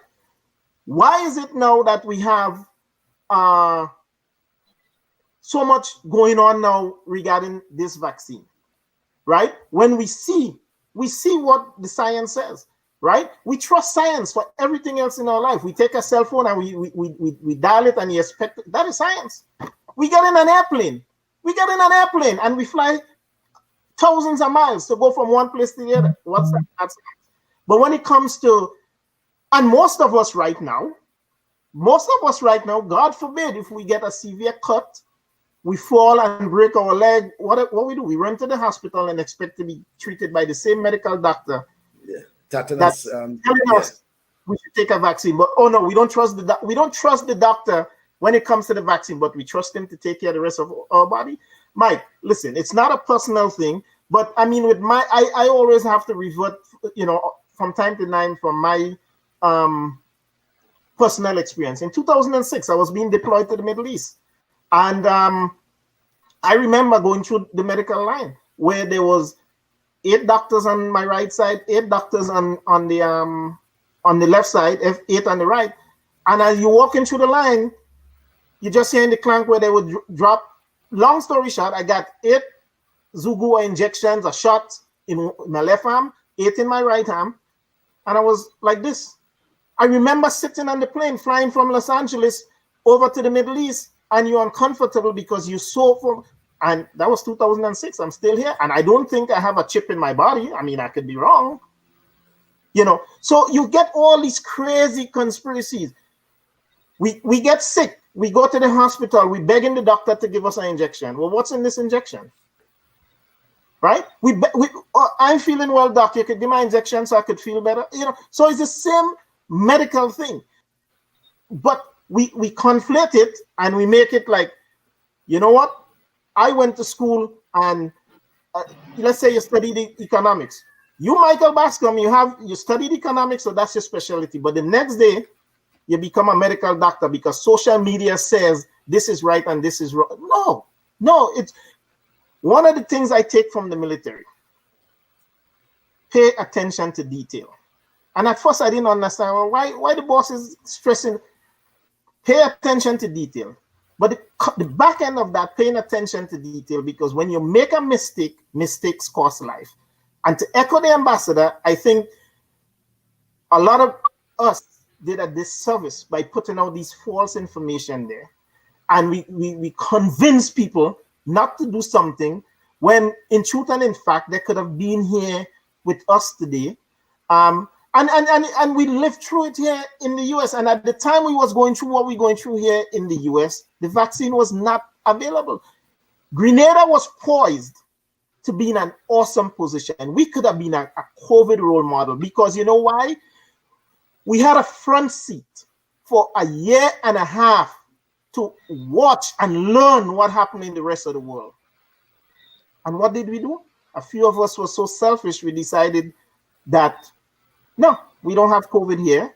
Speaker 3: Why is it now that we have so much going on now regarding this vaccine, right? When we see what the science says, right? We trust science for everything else in our life. We take a cell phone and we dial it and we expect it. That is science. We get in an airplane. And we fly thousands of miles to go from one place to the other. What's that? That's science. But when it comes to, and most of us right now, God forbid, if we get a severe cut, we fall and break our leg, what we do? We run to the hospital and expect to be treated by the same medical doctor.
Speaker 1: Yeah. Tetanus,
Speaker 3: telling us we should take a vaccine. But oh no, we don't trust the doctor when it comes to the vaccine, but we trust him to take care of the rest of our body. Mike, listen, it's not a personal thing, but I mean, I always have to revert, from time to time from my personal experience. In 2006, I was being deployed to the Middle East, and I remember going through the medical line where there was 8 doctors on my right side, 8 doctors on the left side, 8 on the right, and as you walk into the line, you just hearing the clank where they would drop. Long story short, I got 8 Zugua injections or shots in my left arm, 8 in my right arm, and I was like this. I remember sitting on the plane flying from Los Angeles over to the Middle East, and you're uncomfortable because you saw from, and that was 2006. I'm still here, and I don't think I have a chip in my body. I mean, I could be wrong. So you get all these crazy conspiracies. We get sick. We go to the hospital. We begging the doctor to give us an injection. Well, what's in this injection? Right? I'm feeling well, doc. You could give my injection so I could feel better. So it's the same medical thing, but we conflate it and we make it like, you know what? I went to school and let's say you studied economics. You, Michael Bascom, you studied economics, so that's your specialty. But the next day, you become a medical doctor because social media says this is right and this is wrong. No, it's one of the things I take from the military. Pay attention to detail. And at first I didn't understand why the boss is stressing. Pay attention to detail. But the back end of that, paying attention to detail, because when you make a mistake, mistakes cost life. And to echo the ambassador, I think a lot of us did a disservice by putting out these false information there. And we convince people not to do something when in truth and in fact, they could have been here with us today. And we lived through it here in the US. And at the time we was going through what we're going through here in the US, the vaccine was not available. Grenada was poised to be in an awesome position. And we could have been a COVID role model because you know why? We had a front seat for a year and a half to watch and learn what happened in the rest of the world. And what did we do? A few of us were so selfish, we decided that, no, we don't have COVID here,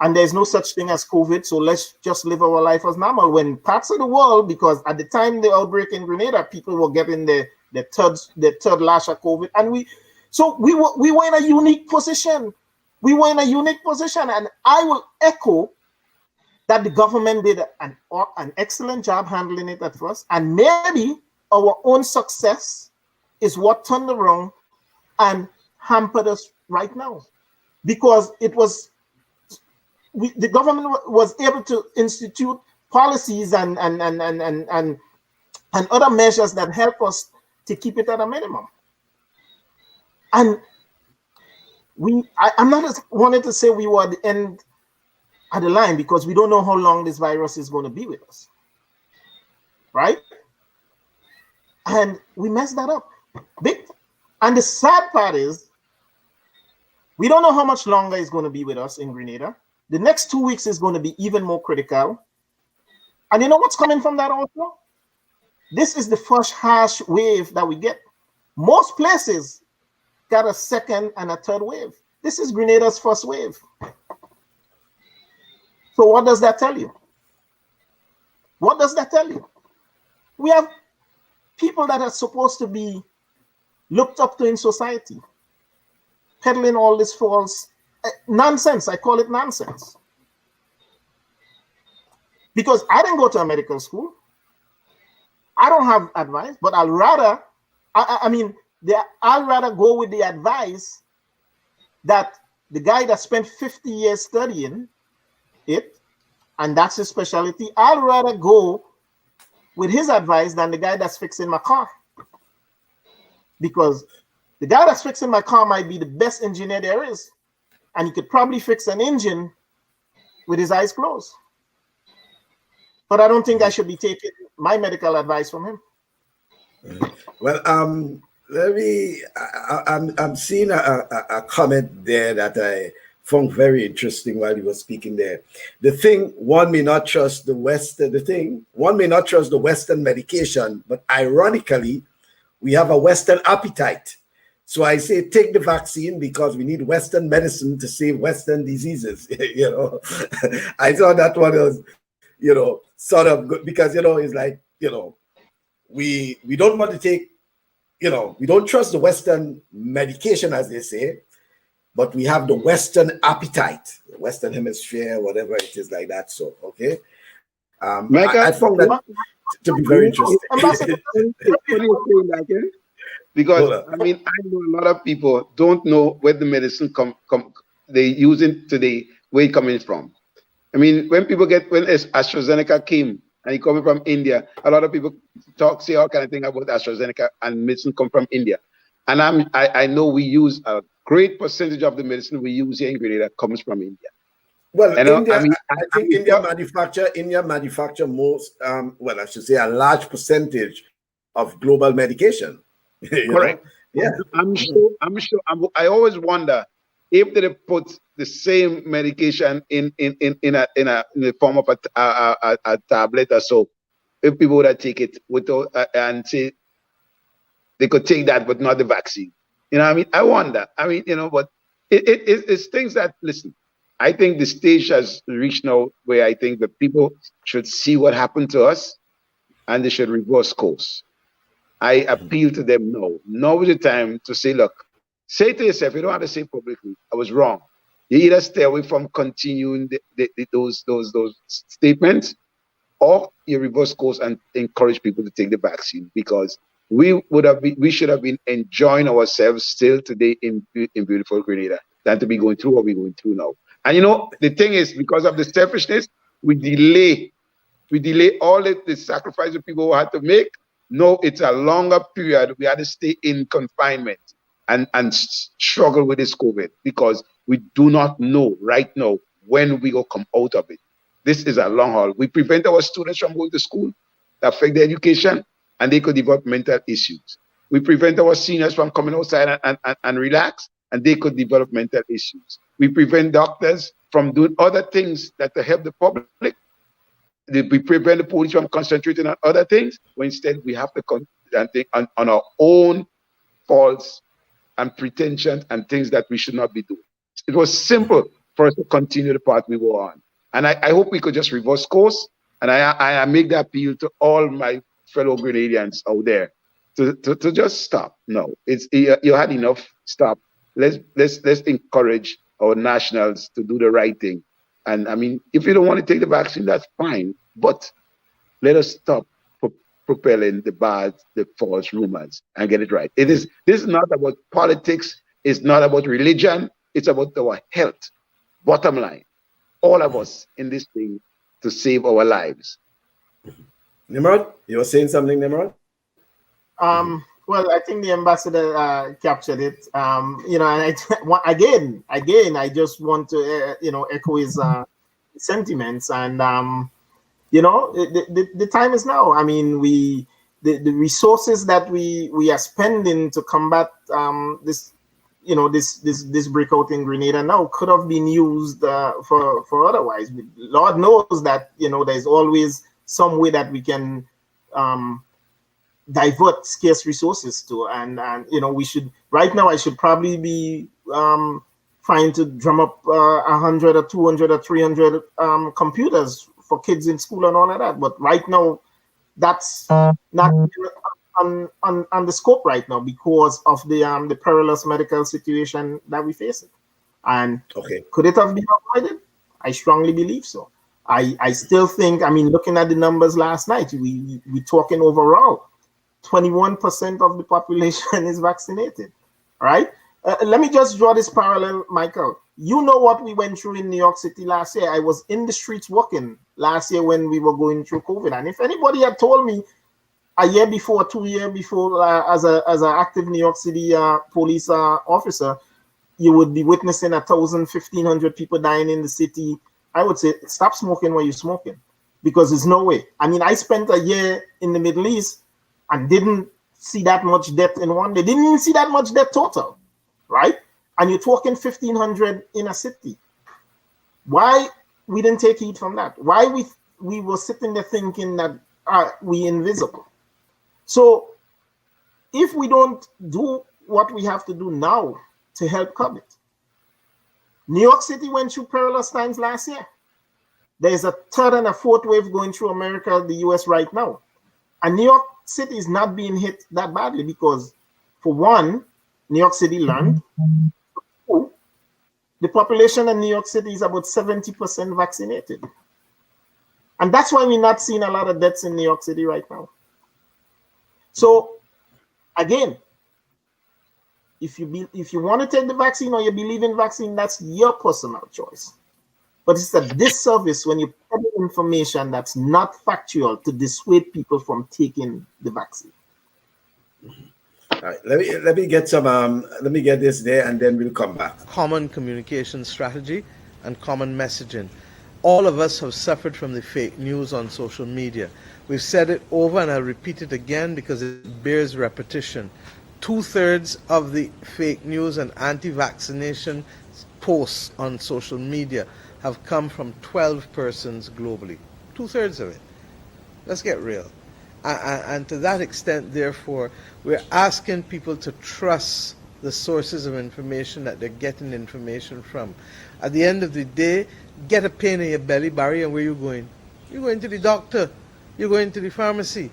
Speaker 3: and there's no such thing as COVID, so let's just live our life as normal. When parts of the world, because at the time the outbreak in Grenada, people were getting the third lash of COVID, and we were in a unique position. We were in a unique position, and I will echo that the government did an excellent job handling it at first, and maybe our own success is what turned around and hampered us right now, because the government was able to institute policies and other measures that help us to keep it at a minimum. And I'm not wanting to say we were at the end of the line, because we don't know how long this virus is going to be with us, right? And we messed that up big. And the sad part is we don't know how much longer it's going to be with us in Grenada. The next 2 weeks is going to be even more critical. And you know what's coming from that also? This is the first harsh wave that we get. Most places got a second and a third wave. This is Grenada's first wave. So what does that tell you? What does that tell you? We have people that are supposed to be looked up to in society, peddling all this false nonsense. I call it nonsense. Because I didn't go to a medical school. I don't have advice, but I'll rather go with the advice that the guy that spent 50 years studying it, and that's his specialty, I'll rather go with his advice than the guy that's fixing my car. Because the guy that's fixing my car might be the best engineer there is, and he could probably fix an engine with his eyes closed. But I don't think I should be taking my medical advice from him.
Speaker 1: Well, I'm seeing a comment there that I found very interesting while you were speaking there. The thing, one may not trust the Western medication, but ironically, we have a Western appetite. So I say take the vaccine because we need Western medicine to save Western diseases. I thought that one was, sort of good because, it's like, we don't want to take, we don't trust the Western medication, as they say, but we have the Western appetite, the Western hemisphere, whatever it is like that. So, okay.
Speaker 2: Michael,
Speaker 1: I found that to be very interesting.
Speaker 2: Because I know a lot of people don't know where the medicine they use it today, where it coming from. I mean, when AstraZeneca came and it coming from India, a lot of people say all kind of thing about AstraZeneca and medicine come from India. And I know we use a great percentage of the medicine we use here in Grenada comes from India.
Speaker 1: Well, India, I think India manufacture most, I should say a large percentage of global medication.
Speaker 2: Correct. Yeah. I'm sure. I always wonder if they put the same medication in the form of a tablet or so, if people would take it without and say they could take that, but not the vaccine. I wonder. But it's things that, listen, I think the stage has reached now where I think the people should see what happened to us and they should reverse course. I appeal to them now. Now is the time to say, look, say to yourself, you don't have to say publicly, I was wrong. You either stay away from continuing those statements, or you reverse course and encourage people to take the vaccine, because we should have been enjoying ourselves still today in beautiful Grenada than to be going through what we're going through now. And the thing is, because of the selfishness, we delay all the sacrifices people had to make. No, it's a longer period. We had to stay in confinement and struggle with this COVID, because we do not know right now when we will come out of it. This is a long haul. We prevent our students from going to school, that affect their education, and they could develop mental issues. We prevent our seniors from coming outside and relax, and they could develop mental issues. We prevent doctors from doing other things that to help the public. We prevent the police from concentrating on other things, when instead we have to concentrate on our own faults and pretensions and things that we should not be doing. It was simple for us to continue the path we were on. And I hope we could just reverse course. And I make the appeal to all my fellow Grenadians out there to just stop. No, you had enough. Stop. Let's encourage our nationals to do the right thing. And if you don't want to take the vaccine, that's fine. But let us stop propelling the false rumors and get it right. This is not about politics. It's not about religion. It's about our health. Bottom line, all of us in this thing to save our lives.
Speaker 1: Nimrod, you were saying something, Nimrod?
Speaker 3: Well, I think the ambassador captured it. And I just want to echo his sentiments. And the time is now. The resources that we are spending to combat this breakout in Grenada now could have been used for otherwise. Lord knows that there's always some way that we can divert scarce resources to, and we should right now. I should probably be trying to drum up 100 or 200 or 300 computers for kids in school and all of that. But right now, that's not on the scope right now because of the perilous medical situation that we face. And could it have been avoided? I strongly believe so. I still think. Looking at the numbers last night, we talking overall. 21% of the population is vaccinated. All right. Let me just draw this parallel, Michael. You know what we went through in New York City last year. I was in the streets walking last year when we were going through COVID. And if anybody had told me a year before, 2 years before, as an active New York City police officer, you would be witnessing 1,000, 1,500 people dying in the city, I would say, stop smoking while you're smoking, because there's no way. I spent a year in the Middle East and didn't see that much death in one day. Didn't even see that much death total, right? And you're talking 1,500 in a city. Why we didn't take heed from that? Why we were sitting there thinking that we invisible? So if we don't do what we have to do now to help curb it, New York City went through perilous times last year. There's a third and a fourth wave going through America, the US right now. And New York City is not being hit that badly because, for one, New York City learned. Two, the population in New York City is about 70% vaccinated. And that's why we're not seeing a lot of deaths in New York City right now. So, again, if you want to take the vaccine or you believe in vaccine, that's your personal choice. But it's a disservice when you put information that's not factual to dissuade people from taking the vaccine.
Speaker 1: All right, let me get some let me get this there and then we'll come back.
Speaker 4: Common communication strategy and common messaging. All of us have suffered from the fake news on social media. We've said it over and I'll repeat it again because it bears repetition. 2/3 of the fake news and anti-vaccination posts on social media have come from 12 persons globally. 2/3 of it. Let's get real. And to that extent, therefore, we're asking people to trust the sources of information that they're getting information from. At the end of the day, get a pain in your belly, Barry, and where are you going? You're going to the doctor. You're going to the pharmacy.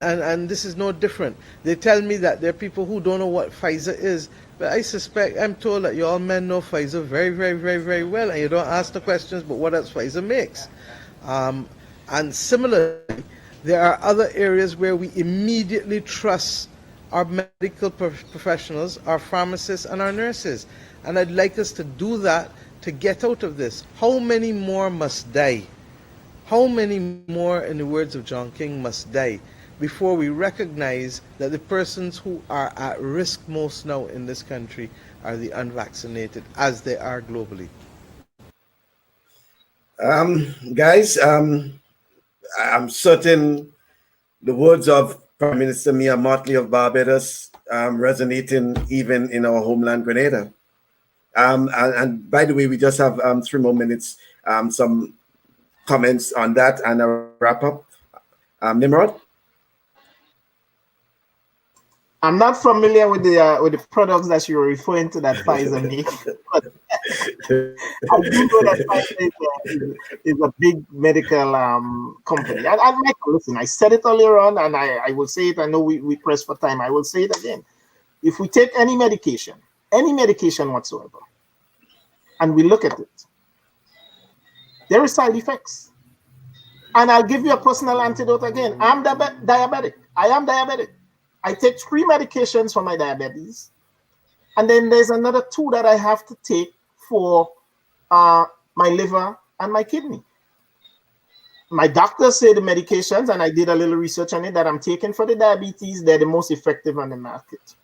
Speaker 4: And this is no different. They tell me that there are people who don't know what Pfizer is, but I suspect, I'm told that you all men know Pfizer very, very, very, very well, and you don't ask the questions, but what else Pfizer makes. And similarly, there are other areas where we immediately trust our medical professionals, our pharmacists, and our nurses. And I'd like us to do that to get out of this. How many more must die? How many more, in the words of John King, must die before we recognize that the persons who are at risk most now in this country are the unvaccinated, as they are globally?
Speaker 1: Guys, I'm certain the words of Prime Minister Mia Mottley of Barbados resonating even in our homeland, Grenada. And by the way, we just have 3 more minutes, some comments on that and a wrap up. Nimrod?
Speaker 3: I'm not familiar with the products that you were referring to that Pfizer makes. I do know that Pfizer is a big medical company. And Michael, listen, I said it earlier on, and I will say it. I know we press for time. I will say it again. If we take any medication whatsoever, and we look at it, there are side effects. And I'll give you a personal antidote again. I'm diabetic. I am diabetic. I take 3 medications for my diabetes. And then there's another 2 that I have to take for my liver and my kidney. My doctors say the medications, and I did a little research on it, that I'm taking for the diabetes, they're the most effective on the market.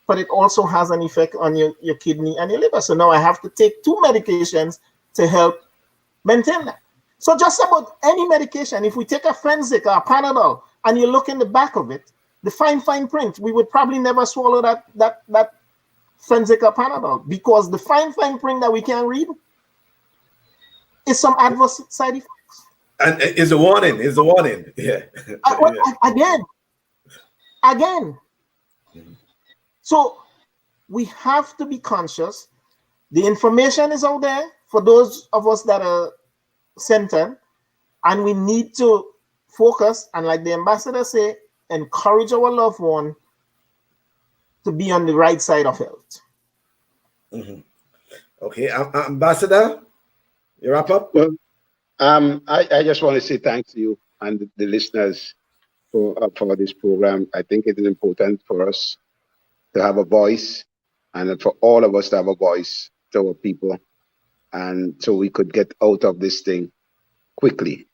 Speaker 3: But it also has an effect on your kidney and your liver. So now I have to take 2 medications to help maintain that. So just about any medication, if we take a Fensic or a Panadol and you look in the back of it, the fine print, we would probably never swallow that Fensic or Panadol, because the fine print that we can read is some adverse side effects.
Speaker 1: And is a warning, yeah.
Speaker 3: Again. So we have to be conscious. The information is out there for those of us that are centered, and we need to focus, and like the ambassador say, encourage our loved one to be on the right side of health.
Speaker 1: Mm-hmm. Okay, Ambassador, you wrap up?
Speaker 2: Well, I just want to say thanks to you and the listeners for this program. I think it is important for us to have a voice, and for all of us to have a voice to our people, and so we could get out of this thing quickly.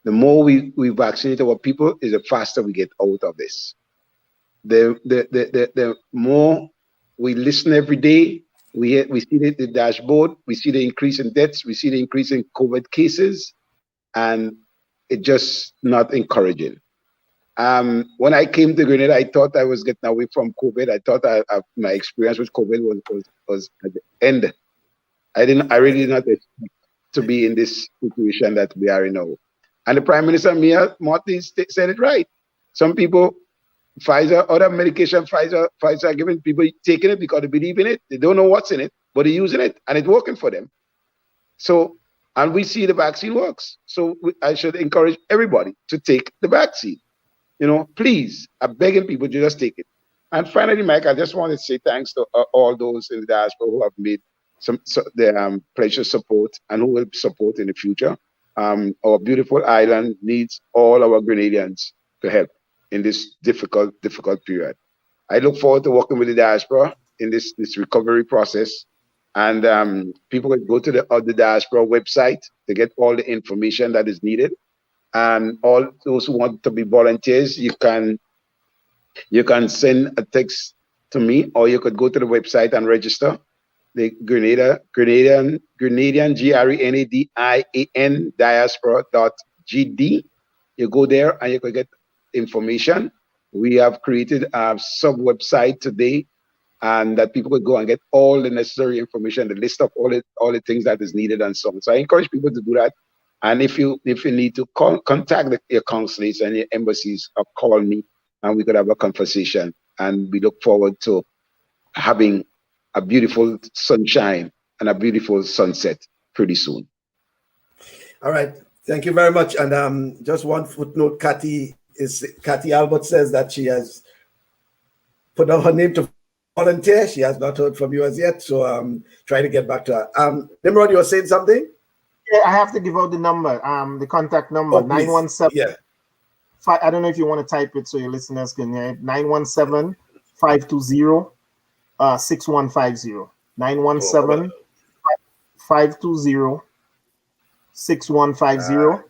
Speaker 2: The more we vaccinate our people, is the faster we get out of this. The more we listen every day, we see the dashboard, we see the increase in deaths, we see the increase in COVID cases, and it's just not encouraging. When I came to Grenada, I thought I was getting away from COVID. I thought my experience with COVID was at the end. I really did not expect to be in this situation that we are in now. And the Prime Minister, Mia Martin, said it right. Some people, Pfizer, other medication, Pfizer are giving people taking it because they believe in it. They don't know what's in it, but they're using it and it's working for them. So, and we see the vaccine works. So I should encourage everybody to take the vaccine. Please, I'm begging people to just take it. And finally, Mike, I just want to say thanks to all those in the diaspora who have made their pledge of support and who will support in the future. Our beautiful island needs all our Grenadians to help in this difficult period. I look forward to working with the diaspora in this recovery process. And people can go to the diaspora website to get all the information that is needed. And all those who want to be volunteers, you can send a text to me, or you could go to the website and register. The Grenadian GRENADIAN diaspora.gd. You go there and you can get information. We have created a sub-website today, and that people could go and get all the necessary information, the list of all the things that is needed and so on. So I encourage people to do that. And if you need to contact your consulates and your embassies, or call me, and we could have a conversation. And we look forward to having a beautiful sunshine and a beautiful sunset pretty soon.
Speaker 1: All right. Thank you very much. And just one footnote, Kathy Albert says that she has put down her name to volunteer. She has not heard from you as yet. So try to get back to her. Nimrod, you were saying something?
Speaker 3: Yeah, I have to give out the number, the contact number, 917.
Speaker 1: Yeah.
Speaker 3: I don't know if you want to type it so your listeners can hear it. 917-520-6150. 917-520-6150.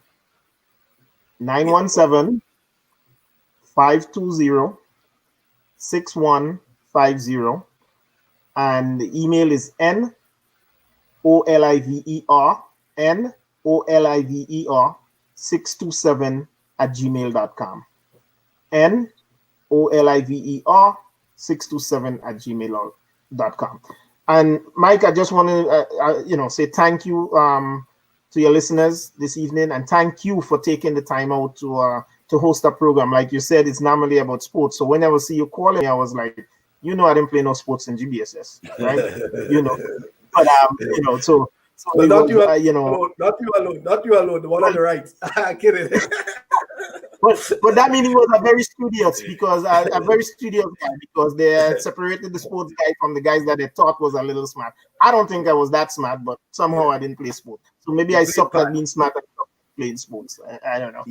Speaker 3: 917-520-6150. And the email is NOLIVER627@gmail.com. NOLIVER627@gmail.com. And Mike, I just want to say thank you to your listeners this evening, and thank you for taking the time out to host a program. Like you said, it's normally about sports. So whenever I see you calling me, I was like, I didn't play no sports in GBSS, right? But so
Speaker 1: not you alone. Not you alone. The one on the right. Kidding.
Speaker 3: But that meaning was a very studious guy, because they separated the sports guy from the guys that they thought was a little smart. I don't think I was that smart, but somehow I didn't play sports. So maybe I sucked at being smart and playing sports. I don't know.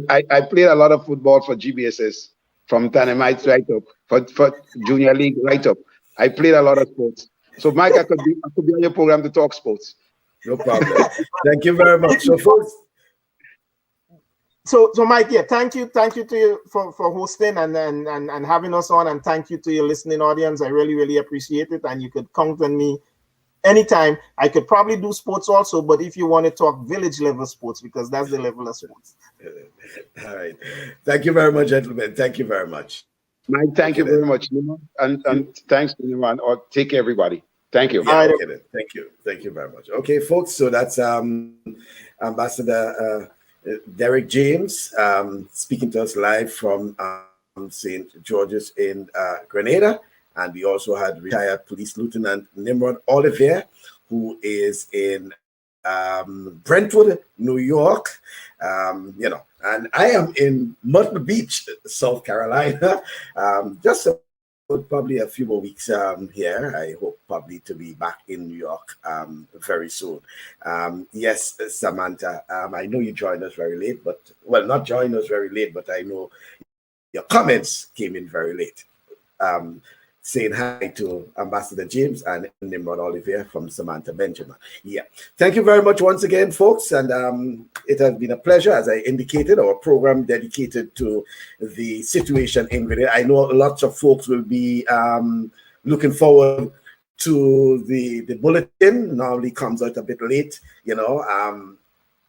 Speaker 2: I played a lot of football for GBSS, from Dynamite right up, for Junior League right up. I played a lot of sports. So Mike, I could be on your program to talk sports.
Speaker 1: No problem. Thank you very much. So folks.
Speaker 3: So Mike, yeah, thank you to you for hosting and having us on, and thank you to your listening audience. I really, really appreciate it. And you could count on me anytime. I could probably do sports also, but if you want to talk village level sports, because that's the level of sports.
Speaker 1: All right. Thank you very much, gentlemen. Thank you very much.
Speaker 2: Mike, thank you very much, and thanks to everyone. Or take care, everybody. Thank you.
Speaker 1: Yeah, Thank you. Thank you very much. Okay, folks. So that's Ambassador Derrick James speaking to us live from St. George's in Grenada. And we also had retired Police Lieutenant Nimrod Ollivierre, who is in Brentwood, New York. And I am in Myrtle Beach, South Carolina. Just probably a few more weeks here. I hope probably to be back in New York very soon. Yes, Samantha, I know you joined us very late, not joined us very late, but I know your comments came in very late. Saying hi to Ambassador James and Nimrod Ollivierre from Samantha Benjamin. Yeah. Thank you very much once again, folks. And it has been a pleasure, as I indicated, our program dedicated to the situation in Grenada. I know lots of folks will be looking forward to the bulletin. Normally comes out a bit late,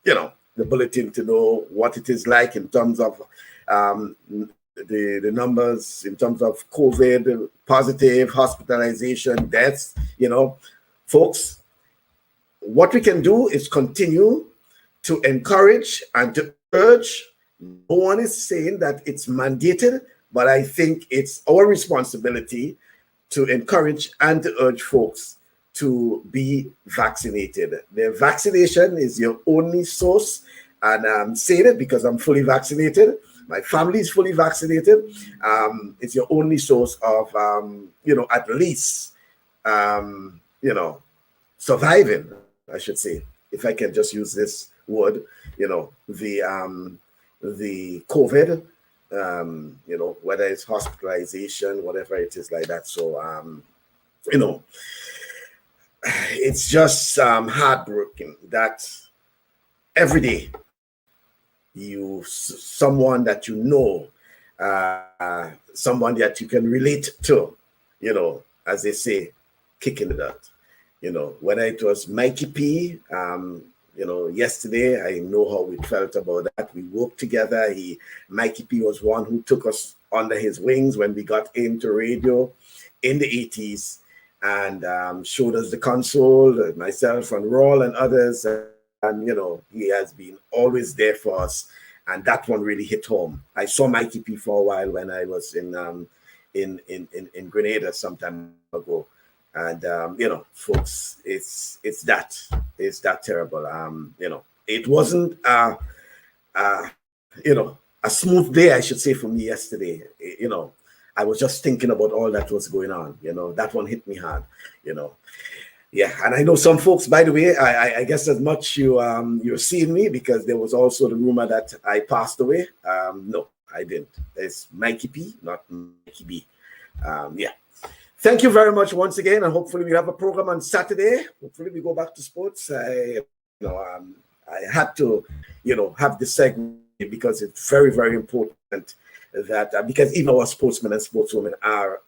Speaker 1: the bulletin to know what it is like in terms of the numbers, in terms of COVID, positive, hospitalization, deaths. Folks, what we can do is continue to encourage and to urge. No one is saying that it's mandated, but I think it's our responsibility to encourage and to urge folks to be vaccinated. The vaccination is your only source, and I'm saying it because I'm fully vaccinated. My family is fully vaccinated. It's your only source of, at least, surviving, I should say, if I can just use this word, the COVID, whether it's hospitalization, whatever it is like that. So, it's just heartbreaking that every day someone that someone that you can relate to, as they say, kicking the dirt. Whether it was Mikey P, yesterday, I know how we felt about that. We worked together. Mikey P was one who took us under his wings when we got into radio in the 80s and showed us the console, myself and Raul and others. And, he has been always there for us. And that one really hit home. I saw Mikey P for a while when I was in Grenada some time ago. And, folks, it's that terrible. It wasn't, a smooth day, I should say, for me yesterday. I was just thinking about all that was going on. That one hit me hard, Yeah, and I know some folks, by the way, I guess as much you're seeing me because there was also the rumor that I passed away. No, I didn't. It's Mikey P, not Mikey B. Yeah. Thank you very much once again, and hopefully we have a program on Saturday. Hopefully we go back to sports. I had to, have this segment because it's very, very important that because even our sportsmen and sportswomen are,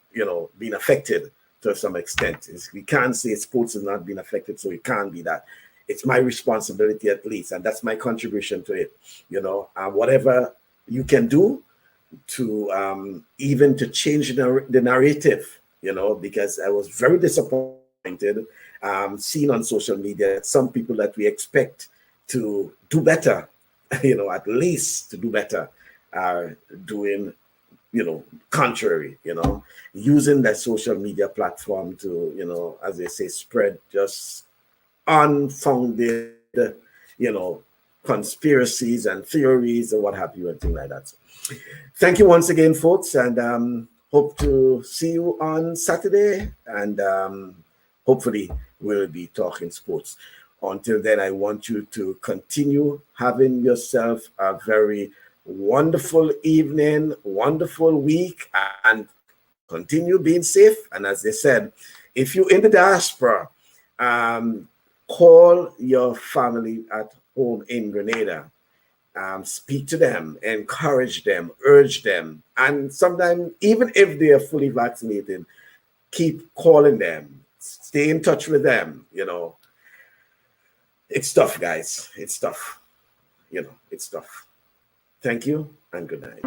Speaker 1: being affected to some extent. We can't say sports is not being affected, so it can't be that. It's my responsibility at least, and that's my contribution to it. Whatever you can do to even to change the narrative. Because I was very disappointed seeing on social media some people that we expect to do better, at least to do better, are doing, contrary, using that social media platform to, as they say, spread just unfounded, conspiracies and theories and what have you and things like that. So, thank you once again, folks, and hope to see you on Saturday, and hopefully we'll be talking sports. Until then, I want you to continue having yourself a very wonderful evening, wonderful week, and continue being safe. And as they said, if you're in the diaspora, call your family at home in Grenada. Speak to them, encourage them, urge them, and sometimes even if they are fully vaccinated, keep calling them, stay in touch with them. It's tough, guys. It's tough. It's tough. Thank you and good night.